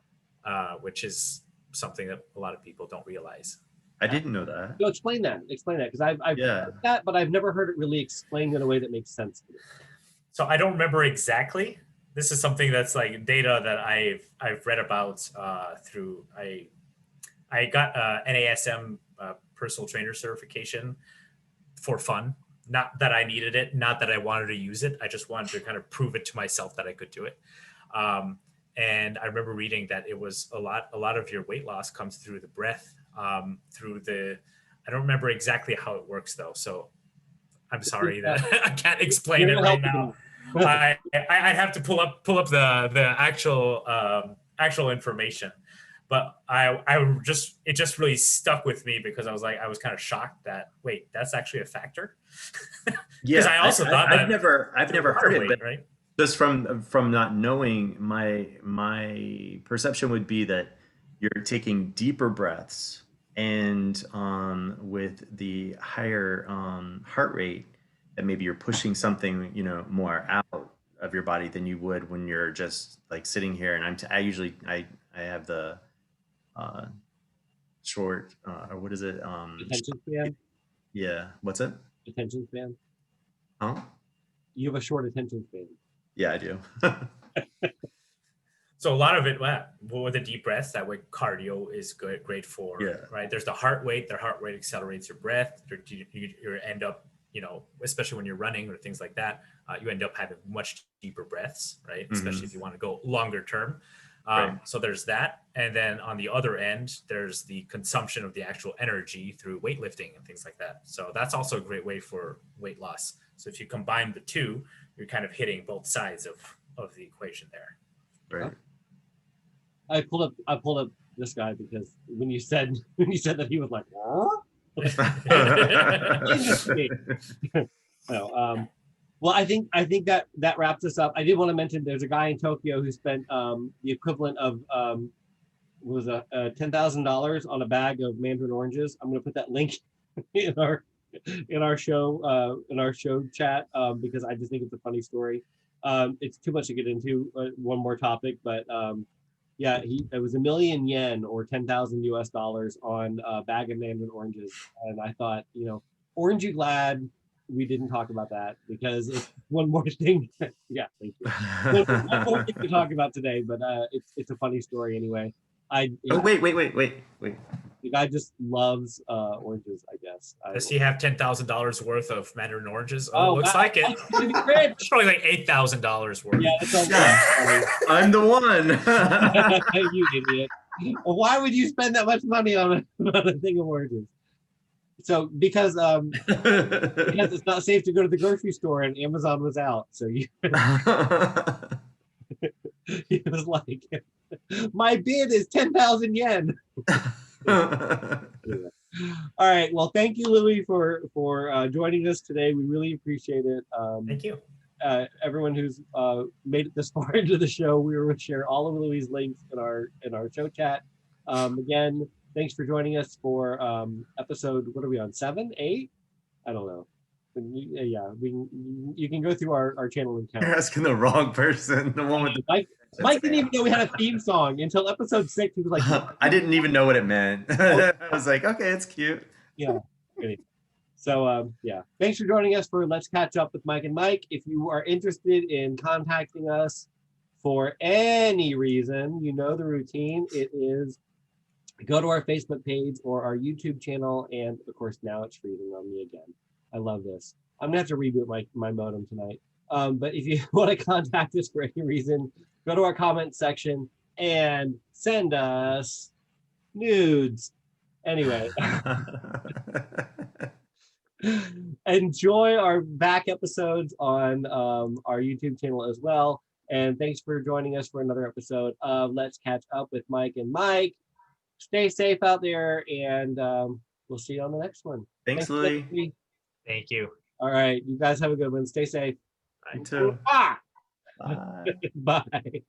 Which is something that a lot of people don't realize.
I didn't know that.
No, explain that, because I've heard that, but I've never heard it really explained in a way that makes sense to me.
So I don't remember exactly. This is something that's like data that I've read about through I got NASM personal trainer certification for fun. Not that I needed it, not that I wanted to use it. I just wanted to kind of prove it to myself that I could do it. And I remember reading that it was a lot of your weight loss comes through the breath, I don't remember exactly how it works though. So I'm sorry that I can't explain it right now. I'd have to pull up the actual information, but it just really stuck with me because I was kind of shocked that wait, that's actually a factor.
Yeah,
I also thought that
I've never heard it, but
right?
Just from not knowing, my perception would be that you're taking deeper breaths and with the higher heart rate, that maybe you're pushing something more out of your body than you would when you're just like sitting here. And I have the short or what is it?
Attention span.
Yeah. What's it?
Attention span.
Huh?
You have a short attention span.
Yeah, I do.
So a lot of it, with the deep breaths, that way cardio is great for, right? There's the heart rate. The heart rate accelerates your breath. You end up, especially when you're running or things like that, you end up having much deeper breaths, right? Mm-hmm. Especially if you want to go longer term. Right. So there's that. And then on the other end, there's the consumption of the actual energy through weightlifting and things like that. So that's also a great way for weight loss. So if you combine the two, you're kind of hitting both sides of the equation there.
Right.
I pulled up this guy because when you said that, he was like, no, well, I think that wraps us up. I did want to mention there's a guy in Tokyo who spent the equivalent of $10,000 on a bag of mandarin oranges. I'm going to put that link in our show chat because I just think it's a funny story. It's too much to get into one more topic, but Yeah, it was $1,000,000 yen or 10,000 US dollars on a bag of mandarin oranges. And I thought, orange you glad we didn't talk about that because it's one more thing. Yeah, thank you. One more thing to talk about today, but it's a funny story anyway.
Oh, wait.
The guy just loves oranges, I guess.
Does he have $10,000 worth of mandarin oranges?
Oh,
Looks
wow.
like it.
He's gonna be rich.
It's probably like $8,000 worth.
Yeah, that sounds
Yeah. I'm the one.
You idiot. Well, why would you spend that much money on a thing of oranges? So because it's not safe to go to the grocery store and Amazon was out. So he was like, my bid is 10,000 yen. Anyway. All right. Well, thank you, Louis, for joining us today. We really appreciate it.
Thank you.
Everyone who's made it this far into the show, we will share all of Louis' links in our show chat. Again, thanks for joining us for episode. What are we on? 7, 8? I don't know. Yeah, you can go through our channel and count.
You're asking the wrong person. The one with the
Mike didn't even know we had a theme song until episode 6. He was like,
I didn't even know what it meant. I was like, okay, it's cute.
Yeah. So yeah, thanks for joining us for Let's Catch Up with Mike and Mike. If you are interested in contacting us for any reason, you know the routine. It is go to our Facebook page or our YouTube channel, and of course now it's freezing on me again. I love this. I'm gonna have to reboot my modem tonight. But if you want to contact us for any reason, go to our comment section and send us nudes. Anyway, enjoy our back episodes on our YouTube channel as well. And thanks for joining us for another episode of Let's Catch Up with Mike and Mike. Stay safe out there, and we'll see you on the next one.
Thanks, Louis.
Thank you.
All right, you guys have a good one. Stay safe.
You too.
Ah!
Bye.
Bye.